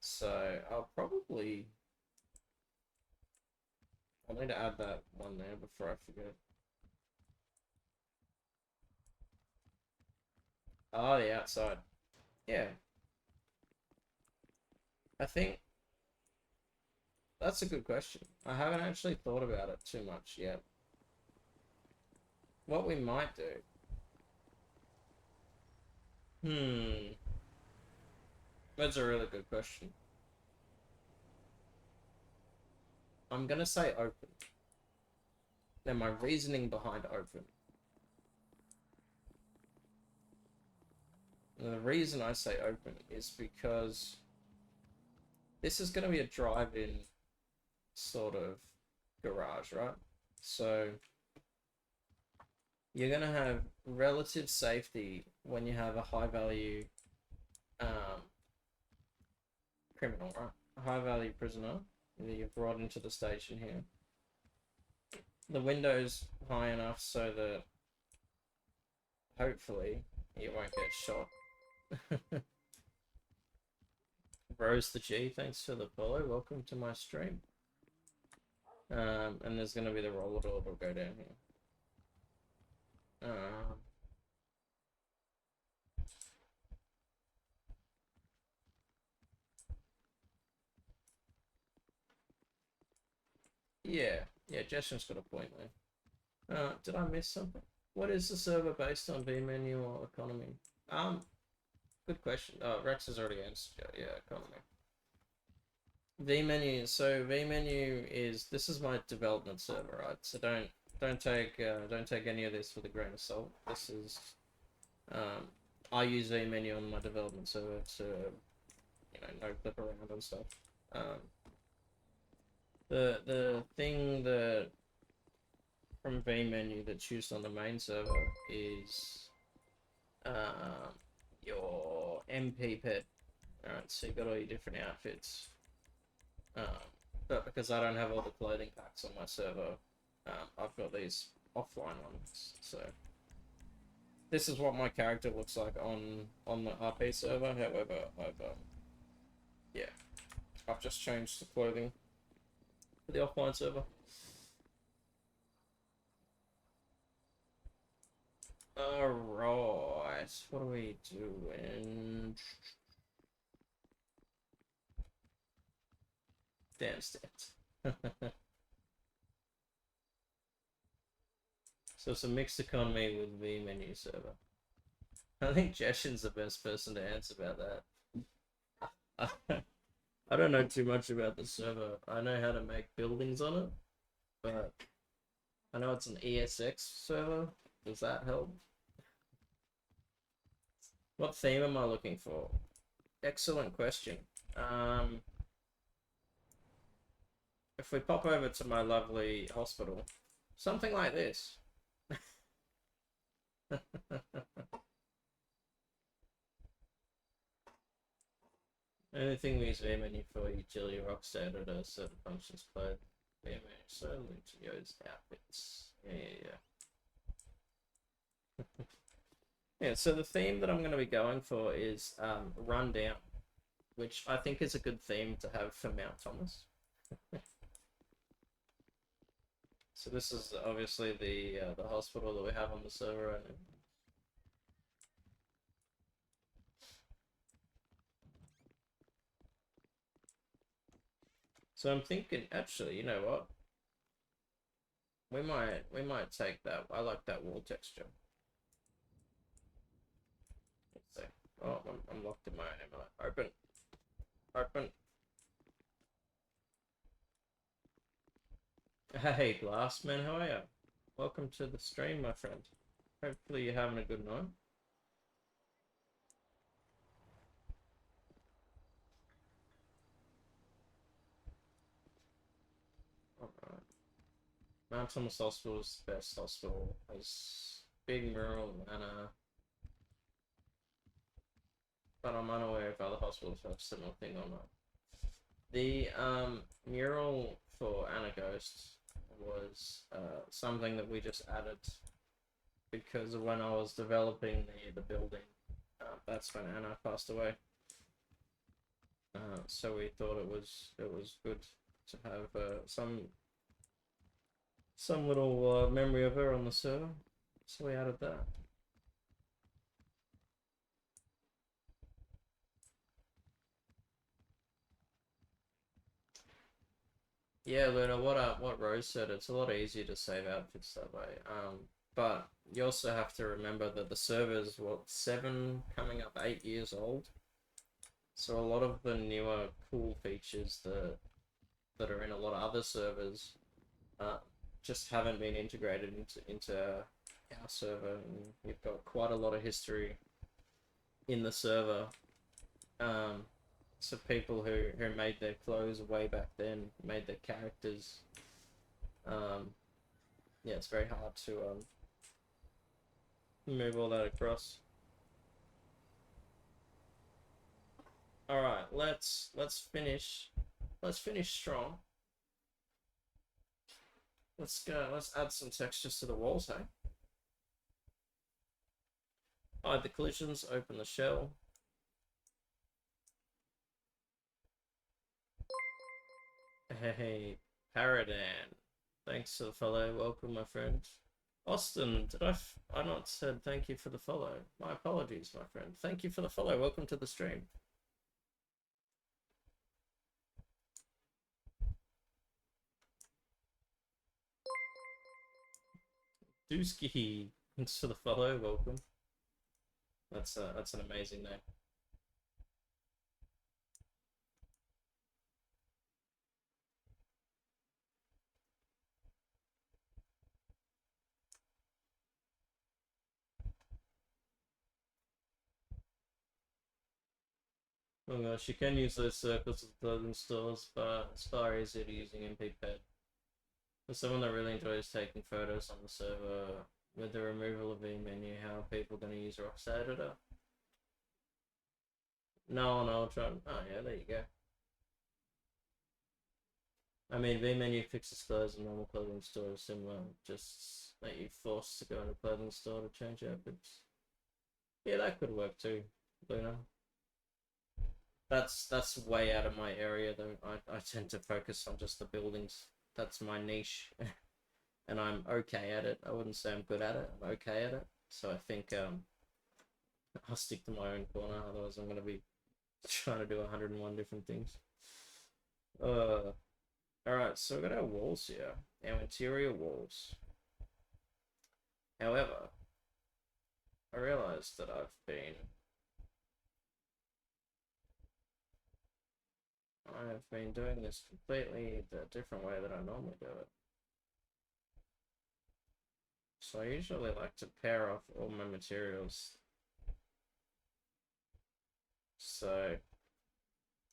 So I'll need to add that one there before I forget. Oh, the outside. Yeah. I think that's a good question. I haven't actually thought about it too much yet. What we might do. That's a really good question. I'm gonna say open. Now my reasoning behind open. And the reason I say open is because this is gonna be a drive-in sort of garage, right? So you're gonna have relative safety when you have a high-value criminal, right? A high-value prisoner that you've brought into the station here. The window's high enough so that hopefully you won't get shot. Rose the G, thanks for the follow. Welcome to my stream. And there's gonna be the roller door that'll go down here. Yeah, Justin's got a point there. Did I miss something? What is the server based on, V menu or economy? Good question. Oh, Rex has already answered. Yeah, economy. V menu. So V menu this is my development server, right? So don't take any of this with a grain of salt. This is I use V menu on my development server to no clip around and stuff. The thing that from V menu that's used on the main server is your MP pet. Alright, so you've got all your different outfits. But because I don't have all the clothing packs on my server, I've got these offline ones. So this is what my character looks like on the RP server. However, I've just changed the clothing for the offline server. Alright, what are we doing? Damn stats. So it's a mixed economy with V menu server. I think Jeshin's the best person to answer about that. I don't know too much about the server. I know how to make buildings on it, but I know it's an ESX server. Does that help? What theme am I looking for? Excellent question. If we pop over to my lovely hospital, something like this. Anything we use vmenu for utility rocks editor, certain functions played vmenu solely to use outputs. Yeah. Yeah, so the theme that I'm going to be going for is rundown, which I think is a good theme to have for Mount Thomas. So this is obviously the hospital that we have on the server right now. So I'm thinking, actually, you know what? We might take that. I like that wall texture. Let's see. Oh, I'm locked in my own MLO. Open. Hey, Glassman, how are you? Welcome to the stream, my friend. Hopefully you're having a good night. Alright. Mount Thomas Hospital is the best hospital. Has big mural and but I'm unaware if other hospitals have similar thing or not. The mural for Anna Ghost was something that we just added because of when I was developing the building. That's when Anna passed away. So we thought it was good to have some little memory of her on the server. So we added that. Yeah, Luna, what Rose said, it's a lot easier to save outfits that way. But you also have to remember that the server's, what, 7, coming up 8 years old? So a lot of the newer cool features that are in a lot of other servers just haven't been integrated into our server. And we've got quite a lot of history in the server. So people who made their clothes way back then, made their characters. Yeah, it's very hard to move all that across. All right, let's finish strong. Let's go. Let's add some textures to the walls, hey? Hide the collisions. Open the shell. Hey, Paradan. Thanks for the follow. Welcome, my friend. Austin, did I not said thank you for the follow? My apologies, my friend. Thank you for the follow. Welcome to the stream. Dusky, thanks for the follow. Welcome. That's an amazing name. Oh gosh, you can use those circles with clothing stores, but it's far easier to using MP-Ped. For someone that really enjoys taking photos on the server, with the removal of V-menu, how are people going to use Rocks Editor? No on Ultron. Oh yeah, there you go. I mean, V-menu fixes clothes and normal clothing store is similar, just that you're forced to go in a clothing store to change outfits. Yeah, that could work too, Luna. That's way out of my area though. I tend to focus on just the buildings. That's my niche. And I'm okay at it. I wouldn't say I'm good at it. I'm okay at it. So I think I'll stick to my own corner. Otherwise, I'm gonna be trying to do 101 different things. All right. So we got our walls here. Our interior walls. However, I realized that I've been doing this completely the different way that I normally do it. So I usually like to pair off all my materials, so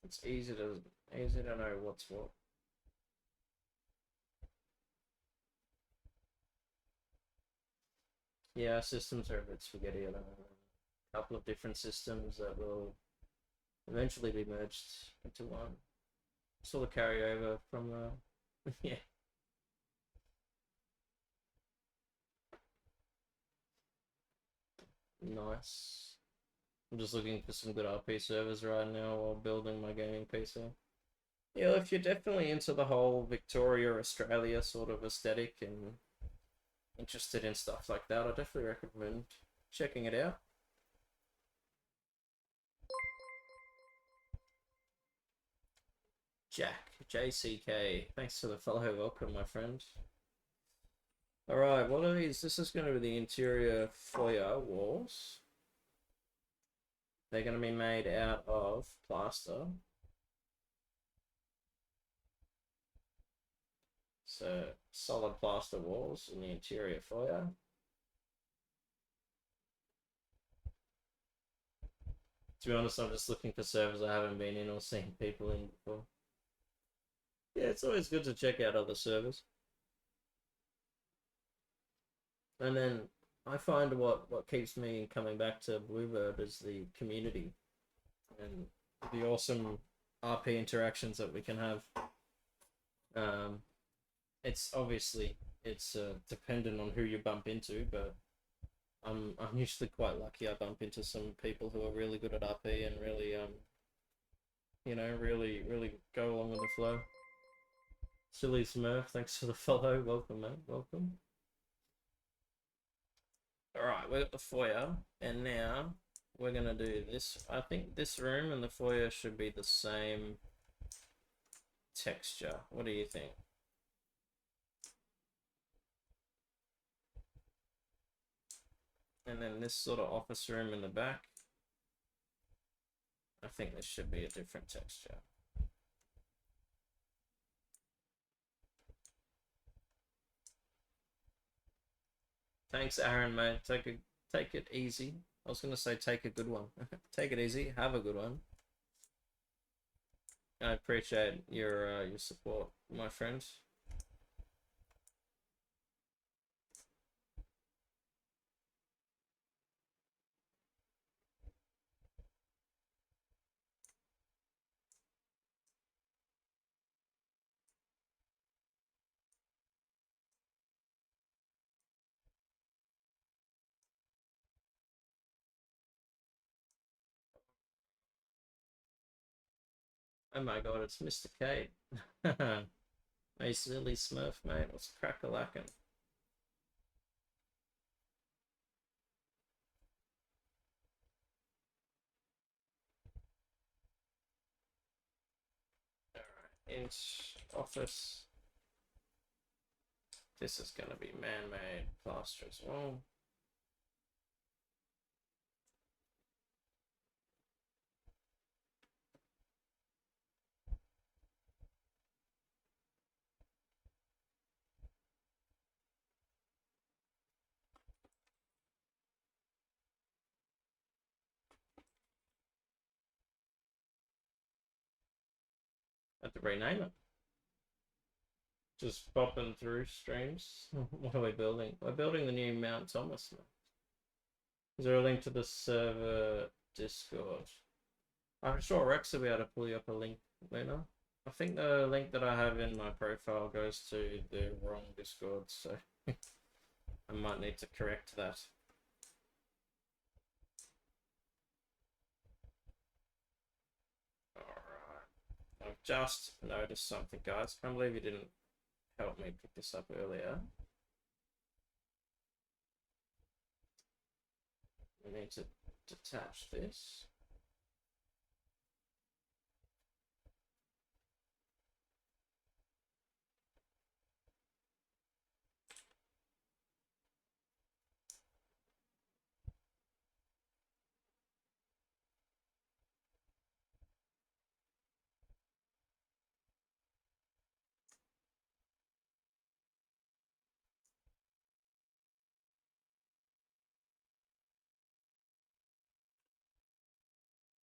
it's easy to know what's what. Yeah, systems are a bit spaghetti. I don't know. A couple of different systems that will eventually be merged into one. Sort of carryover from the yeah. Nice. I'm just looking for some good RP servers right now while building my gaming PC. Yeah, if you're definitely into the whole Victoria, Australia sort of aesthetic and interested in stuff like that, I definitely recommend checking it out. Jack, JCK, thanks for the follow. Welcome, my friend. Alright, what are these? This is going to be the interior foyer walls. They're going to be made out of plaster. So, solid plaster walls in the interior foyer. To be honest, I'm just looking for servers I haven't been in or seen people in before. Yeah, it's always good to check out other servers. And then I find what keeps me coming back to Bluebird is the community and the awesome RP interactions that we can have. It's obviously dependent on who you bump into, but I'm usually quite lucky. I bump into some people who are really good at RP and really really go along with the flow. Silly Smurf, thanks for the follow. Welcome, man. Welcome. Alright, we got the foyer, and now we're gonna do this. I think this room and the foyer should be the same texture. What do you think? And then this sort of office room in the back, I think this should be a different texture. Thanks, Aaron, mate. Take it easy. I was gonna say take a good one. Take it easy. Have a good one. I appreciate your support, my friends. Oh my god, it's Mr. Kate. Hey, silly Smurf, mate. What's crack-a-lackin'? Alright, inch office. This is gonna be man-made plaster as well. Have to rename it. Just popping through streams. What are we building? We're building the new Mount Thomas. Is there a link to the server Discord? I'm sure Rex will be able to pull you up a link, Luna. I think the link that I have in my profile goes to the wrong Discord, so I might need to correct that. Alright. I've just noticed something, guys. Can't believe you didn't help me pick this up earlier. We need to detach this.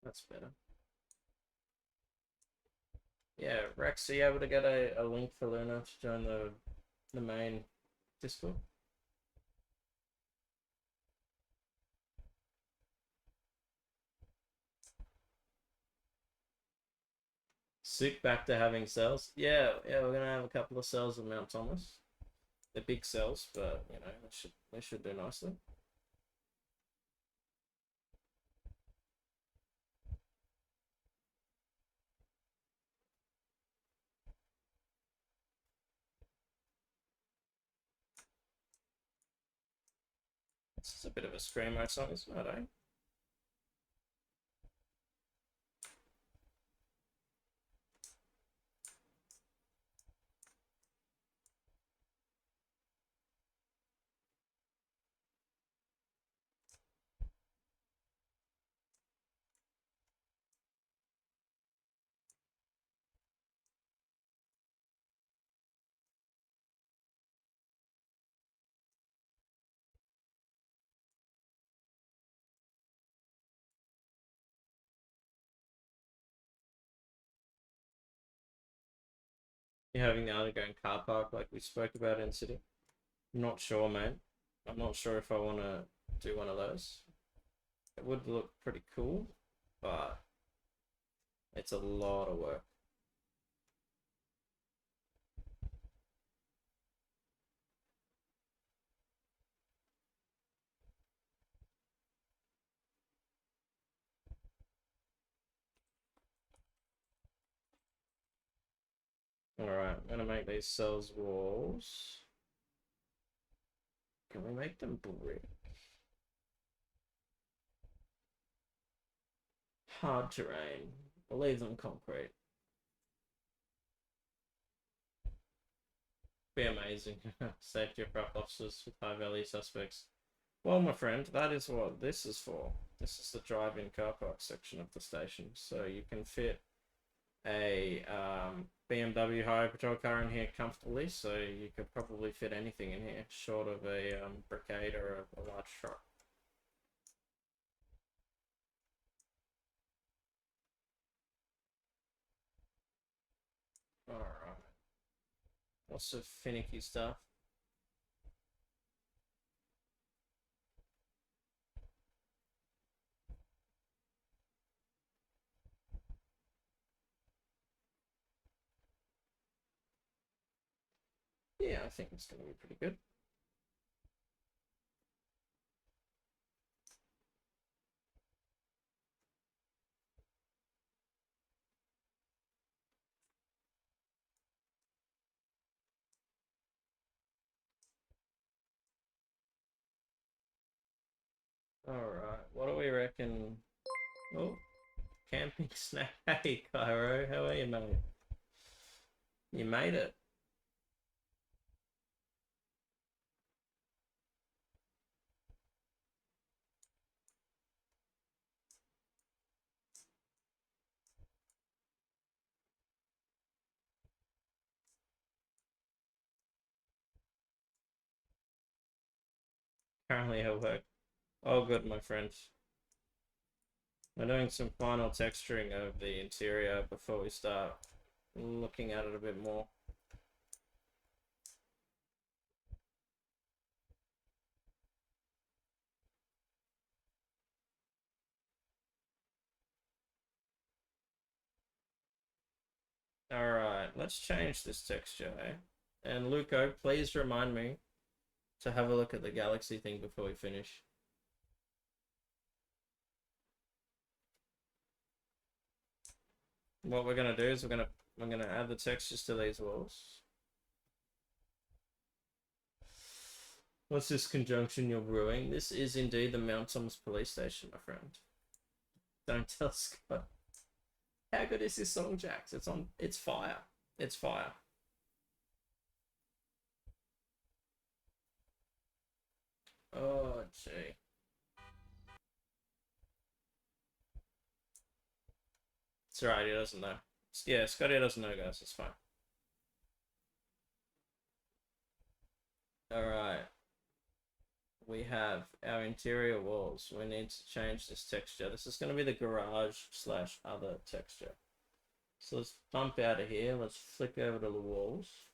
That's better. Yeah, Rex, are you able to get a link for Luna to join the main Discord? Sick, back to having cells. Yeah, we're gonna have a couple of cells of Mount Thomas. They're big cells, but you know, they should do nicely. This is a bit of a screamo song, isn't it, eh? You're having the underground car park like we spoke about in City. I'm not sure, mate. I'm not sure if I want to do one of those. It would look pretty cool, but it's a lot of work. Alright, I'm gonna make these cells walls. Can we make them brick? Hard terrain. We'll leave them concrete. Be amazing. Safety of prop officers with high value suspects. Well, my friend, that is what this is for. This is the drive-in car park section of the station. So you can fit a BMW Highway Patrol car in here comfortably, so you could probably fit anything in here short of a brigade or a large truck. Alright. Lots of finicky stuff. Yeah, I think it's going to be pretty good. Alright, what do we reckon? Oh, camping snack. Hey, Cairo, how are you, mate? You made it. Currently at work. Oh, good, my friends. We're doing some final texturing of the interior before we start looking at it a bit more. Alright, let's change this texture, eh? And Luco, please remind me to have a look at the galaxy thing before we finish. What we're gonna do is I'm gonna add the textures to these walls. What's this conjunction you're brewing? This is indeed the Mount Thomas police station, my friend. Don't tell Scott. How good is this song, Jax? It's fire. It's fire. Oh, gee. It's alright, he doesn't know. Yeah, Scotty doesn't know, guys. It's fine. Alright. We have our interior walls. We need to change this texture. This is going to be the garage / other texture. So let's bump out of here. Let's flick over to the walls.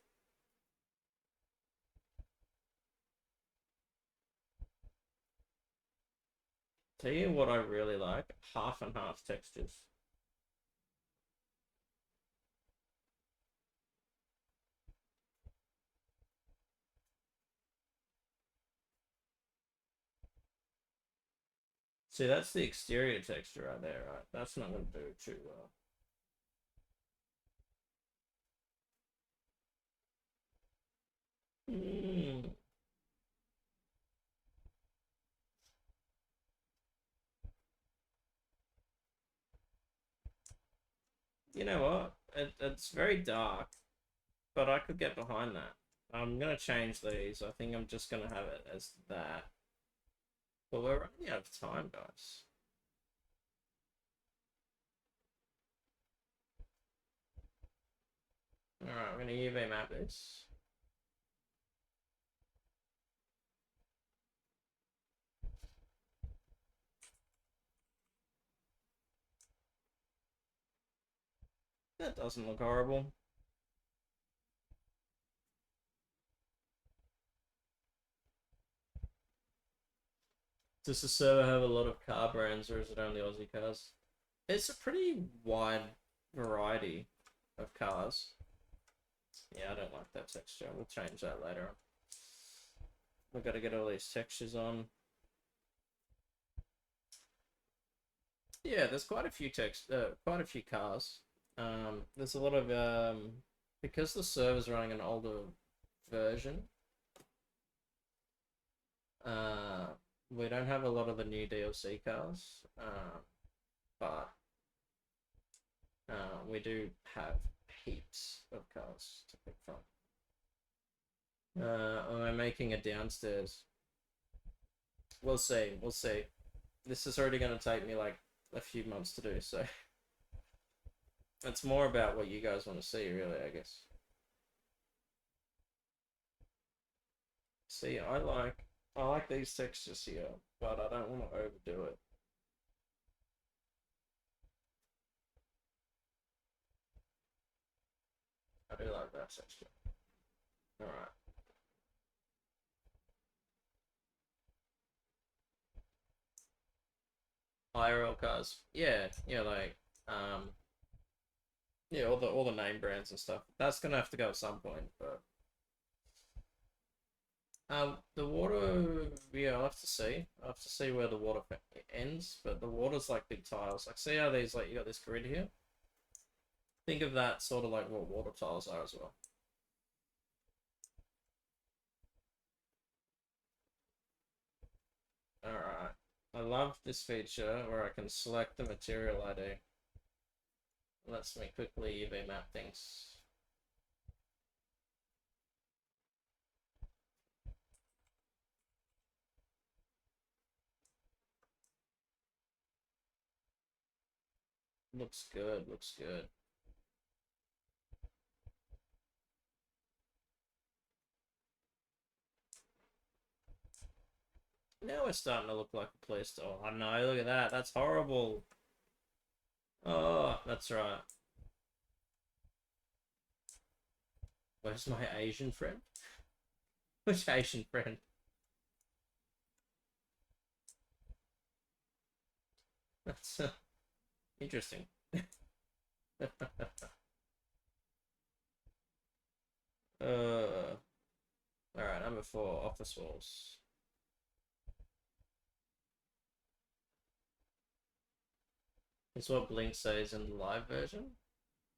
Tell you what I really like, half and half textures. See, that's the exterior texture right there, right? That's not going to do too well. Mm. You know what? It's very dark, but I could get behind that. I'm going to change these. I think I'm just going to have it as that. But we're running out of time, guys. Alright, I'm going to UV map this. That doesn't look horrible. Does the server have a lot of car brands, or is it only Aussie cars? It's a pretty wide variety of cars. Yeah, I don't like that texture. We'll change that later on. We've got to get all these textures on. Yeah, there's quite a few quite a few cars. There's a lot of because the server's running an older version. We don't have a lot of the new DLC cars, but we do have heaps of cars to pick from. We're making a downstairs. We'll see. We'll see. This is already going to take me like a few months to do, so it's more about what you guys want to see, really, I guess. See, I like these textures here, but I don't want to overdo it. I do like that texture. All right. IRL cars, yeah, like yeah, all the name brands and stuff. That's gonna have to go at some point, but the water, yeah, I'll have to see. I'll have to see where the water ends, but the water's like big tiles. Like, see how these, like, you got this grid here? Think of that sort of like what water tiles are as well. Alright. I love this feature where I can select the material ID. Lets me quickly UV map things. Looks good, looks good. Now we're starting to look like a play store. I know, look at that. That's horrible. Oh, that's right. Where's my Asian friend? Which Asian friend? That's interesting. Alright, number 4, office walls. It's what Blink says in the live version.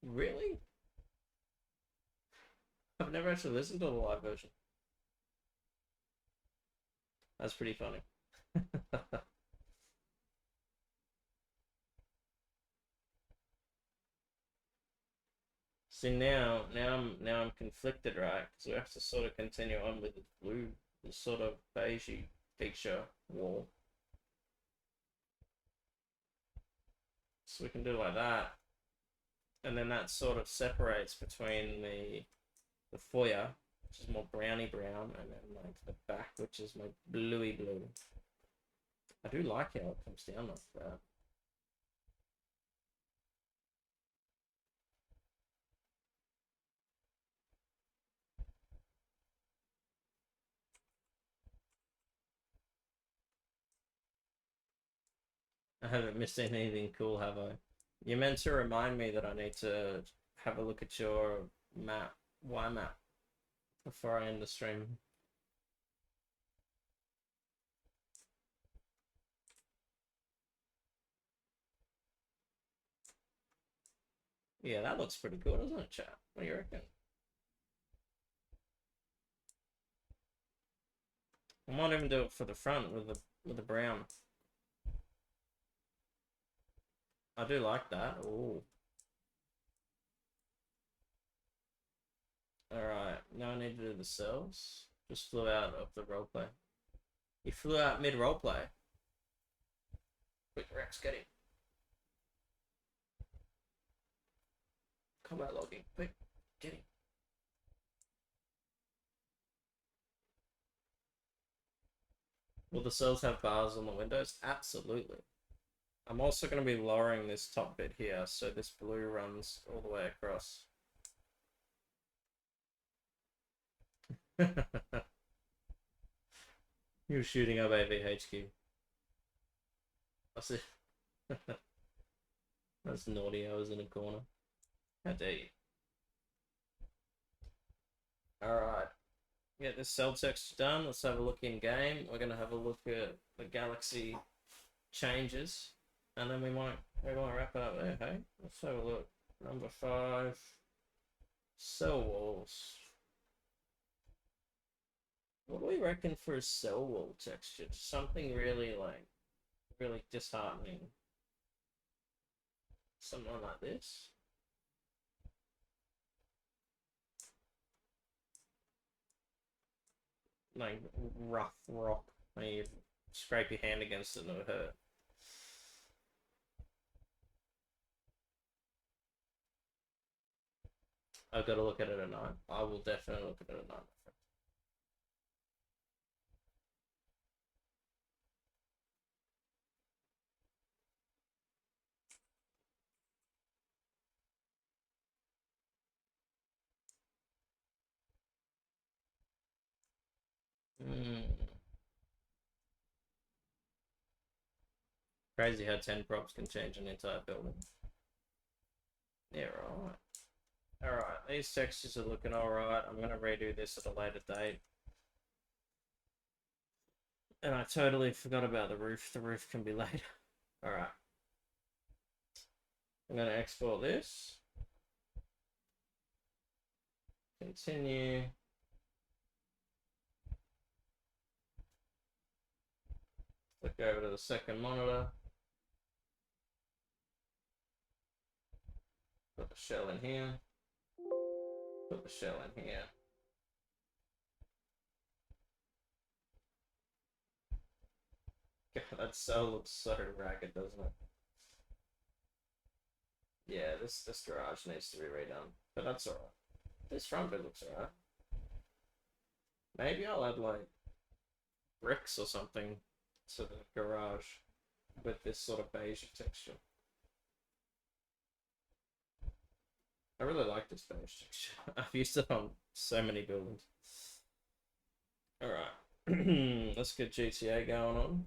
Really? I've never actually listened to the live version. That's pretty funny. See, now I'm conflicted, right? Because we have to sort of continue on with the blue, the sort of beigey picture wall. So we can do like that, and then that sort of separates between the foyer, which is more browny brown, and then like the back, which is my bluey blue. I do like how it comes down like that. I haven't missed anything cool, have I? You meant to remind me that I need to have a look at your map, Y map, before I end the stream. Yeah, that looks pretty cool, doesn't it, chat? What do you reckon? I might even do it for the front with the brown. I do like that. Ooh. Alright, now I need to do the cells. Just flew out of the roleplay. He flew out mid roleplay. Quick, Rex, get him. Combat logging. Quick, get him. Will the cells have bars on the windows? Absolutely. I'm also going to be lowering this top bit here, so this blue runs all the way across. You're shooting up AVHQ. I see. That's naughty, I was in a corner. How dare you? Alright. Get this cell text done. Let's have a look in game. We're going to have a look at the galaxy changes. And then we might wrap it up there, hey? Let's have a look. Number 5. Cell walls. What do we reckon for a cell wall texture? Something really, like, really disheartening. Something like this. Like, rough rock. When you scrape your hand against it and it'll hurt. I've got to look at it at night. I will definitely look at it at night. Crazy how 10 props can change an entire building. Yeah, right. Alright, these textures are looking alright. I'm going to redo this at a later date. And I totally forgot about the roof. The roof can be later. Alright. I'm going to export this. Continue. Click over to the second monitor. Put the shell in here. Put the shell in here. God, that cell looks so ragged, doesn't it? Yeah, this garage needs to be redone, but that's alright. This front bit looks alright. Maybe I'll add like bricks or something to the garage with this sort of beige texture. I really like this beige texture. I've used it on so many buildings. Alright, let's get GTA going on.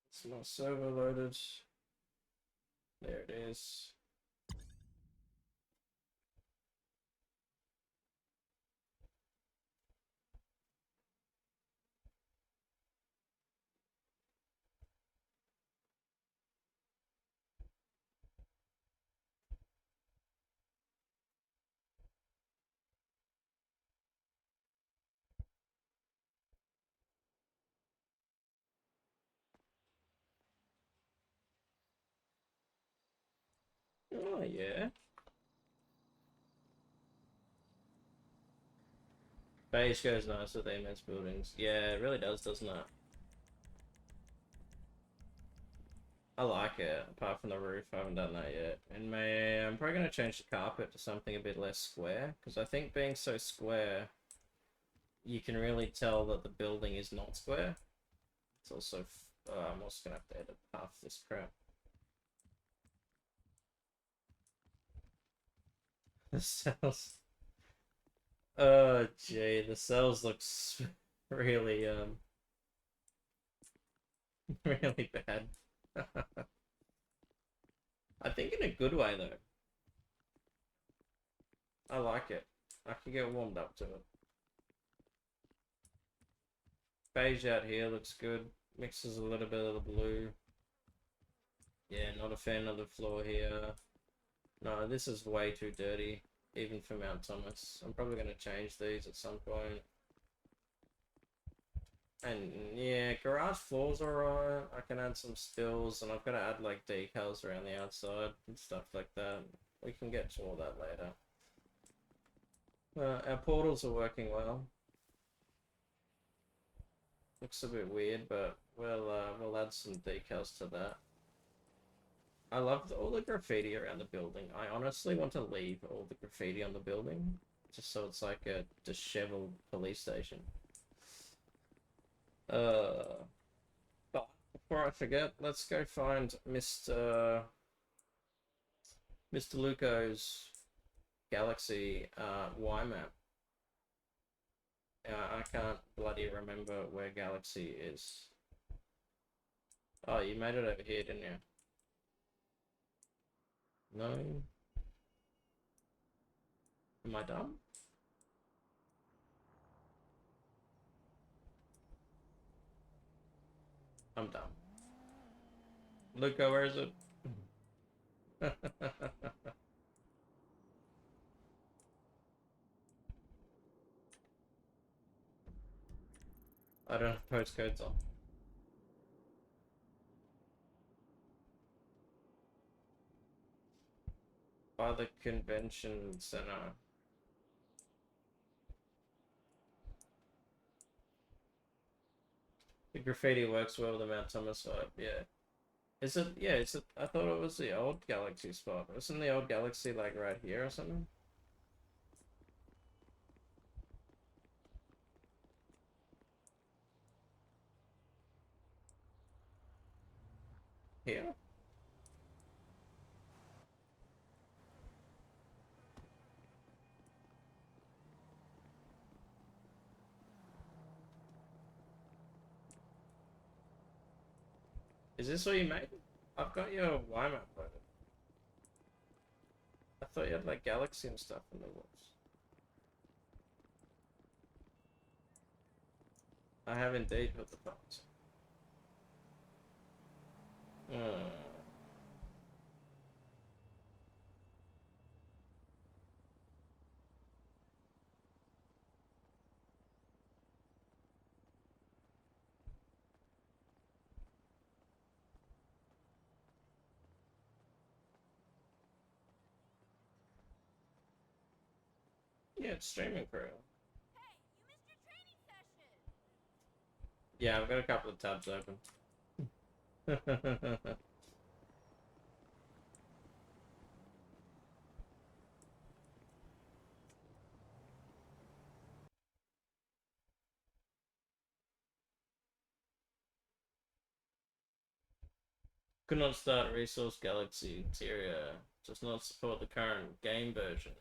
It's my server loaded. There it is. Oh yeah. Beige goes nice with immense buildings. Yeah, it really does, doesn't it? I like it, apart from the roof. I haven't done that yet. And I'm probably going to change the carpet to something a bit less square, because I think being so square, you can really tell that the building is not square. It's also... I'm also going to have to edit half this crap. The cells... Oh, gee, the cells looks really, really bad. I think in a good way, though. I like it. I can get warmed up to it. beige out here looks good. Mixes a little bit of the blue. Yeah, not a fan of the floor here. No, this is way too dirty, even for Mount Thomas. I'm probably going to change these at some point. And yeah, garage floors alright. I can add some spills, and I've got to add like decals around the outside and stuff like that. We can get to all that later. Our portals are working well. Looks a bit weird, but we'll add some decals to that. I love all the graffiti around the building. I honestly want to leave all the graffiti on the building, just so it's like a disheveled police station. But before I forget, let's go find Mr. Luco's Galaxy Y map. I can't bloody remember where Galaxy is. Oh, you made it over here, didn't you? No. Am I dumb? I'm dumb. Luco, where is it? I don't have postcodes on. By the convention center. The graffiti works well with the Mount Thomas vibe, yeah. Is it? Yeah, it's a, I thought it was the old Galaxy spot. Isn't the old Galaxy like right here or something? Here? Is this what you made? I've got your Y map loaded. I thought you had like Galaxy and stuff in the woods. I have indeed put the phones. Yeah, it's streaming crew. Hey, you missed your training session. Yeah, I've got a couple of tabs open. Could not start Resource Galaxy interior. Does not support the current game version.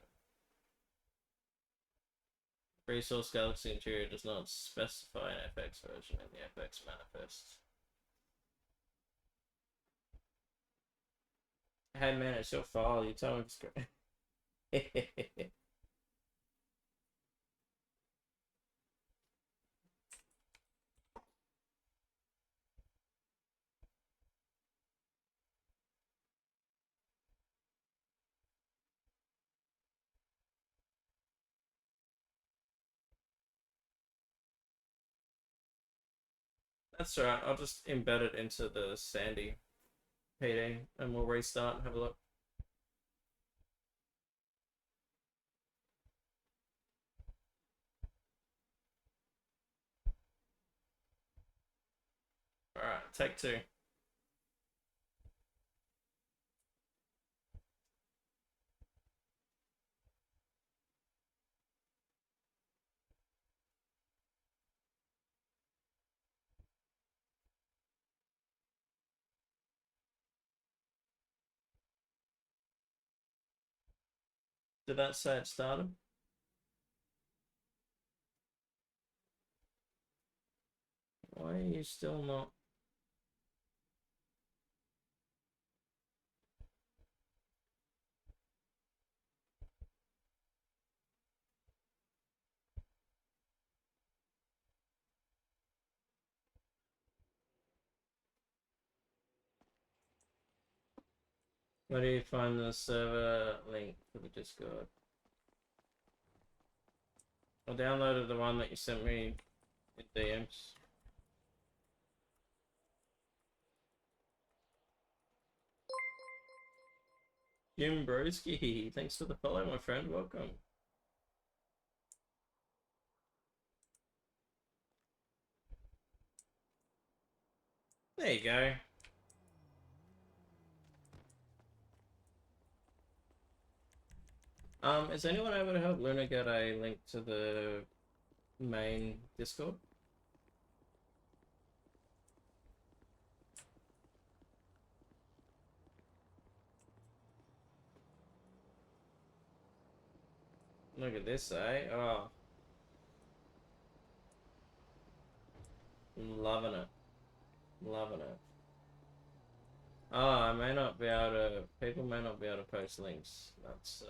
Resource Galaxy interior does not specify an FX version in the FX manifest. Hey man, it's your file. You tell me it's great. That's right. I'll just embed it into the Sandy PD and we'll restart and have a look. Alright, take two. Did that say it started? Why are you still not? Where do you find the server link for the Discord? I downloaded the one that you sent me in DMs. Jim Broski, thanks for the follow, my friend. Welcome. There you go. Is anyone able to help Luna get a link to the main Discord? Look at this, eh? Oh. Loving it. Loving it. Oh, I may not be able to... People may not be able to post links. That's,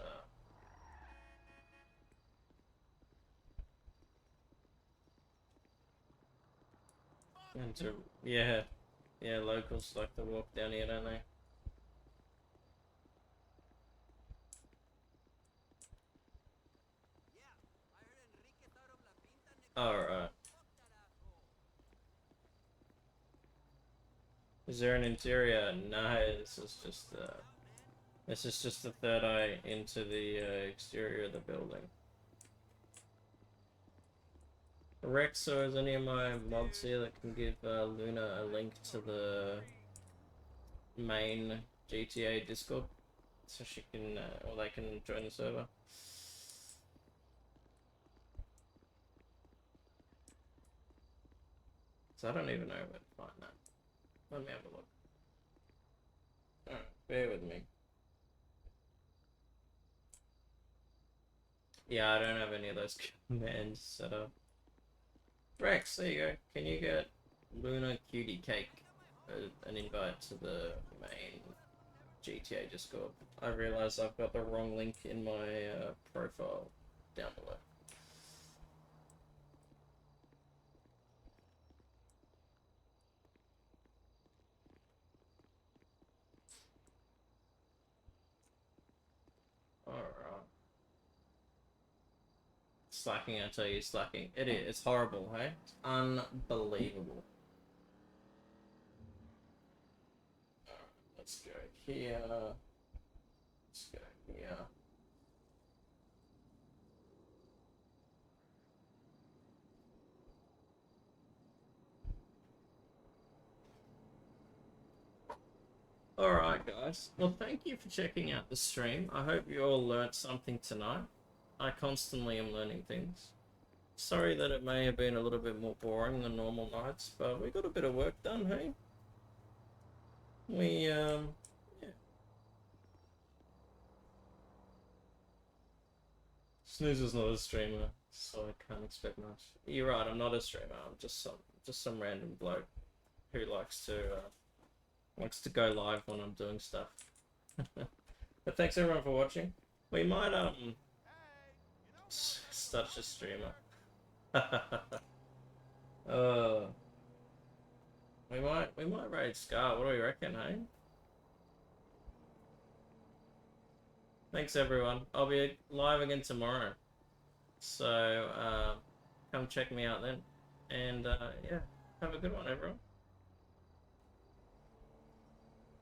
yeah. Yeah, locals like to walk down here, don't they? Alright. Is there an interior? No, this is just the third eye into the exterior of the building. Rex, or is any of my mods here that can give Luna a link to the main GTA Discord so she can, or they can join the server? So I don't even know where to find that. Let me have a look. Alright, bear with me. Yeah, I don't have any of those commands set up. Rex, there you go. Can you get Luna Cutie Cake an invite to the main GTA Discord? I realize I've got the wrong link in my profile down below. Alright. Slacking, I tell you, slacking. It is. It's horrible, hey? It's unbelievable. Alright, let's go here. Let's go here. Alright guys, well thank you for checking out the stream. I hope you all learnt something tonight. I constantly am learning things. Sorry that it may have been a little bit more boring than normal nights, but we got a bit of work done, hey? Yeah. Snoozer's not a streamer, so I can't expect much. You're right, I'm not a streamer, I'm just some random bloke who likes to go live when I'm doing stuff. But thanks everyone for watching. We might such a streamer. We might raid Scar. What do we reckon, hey? Thanks everyone. I'll be live again tomorrow, so come check me out then. And yeah, have a good one, everyone.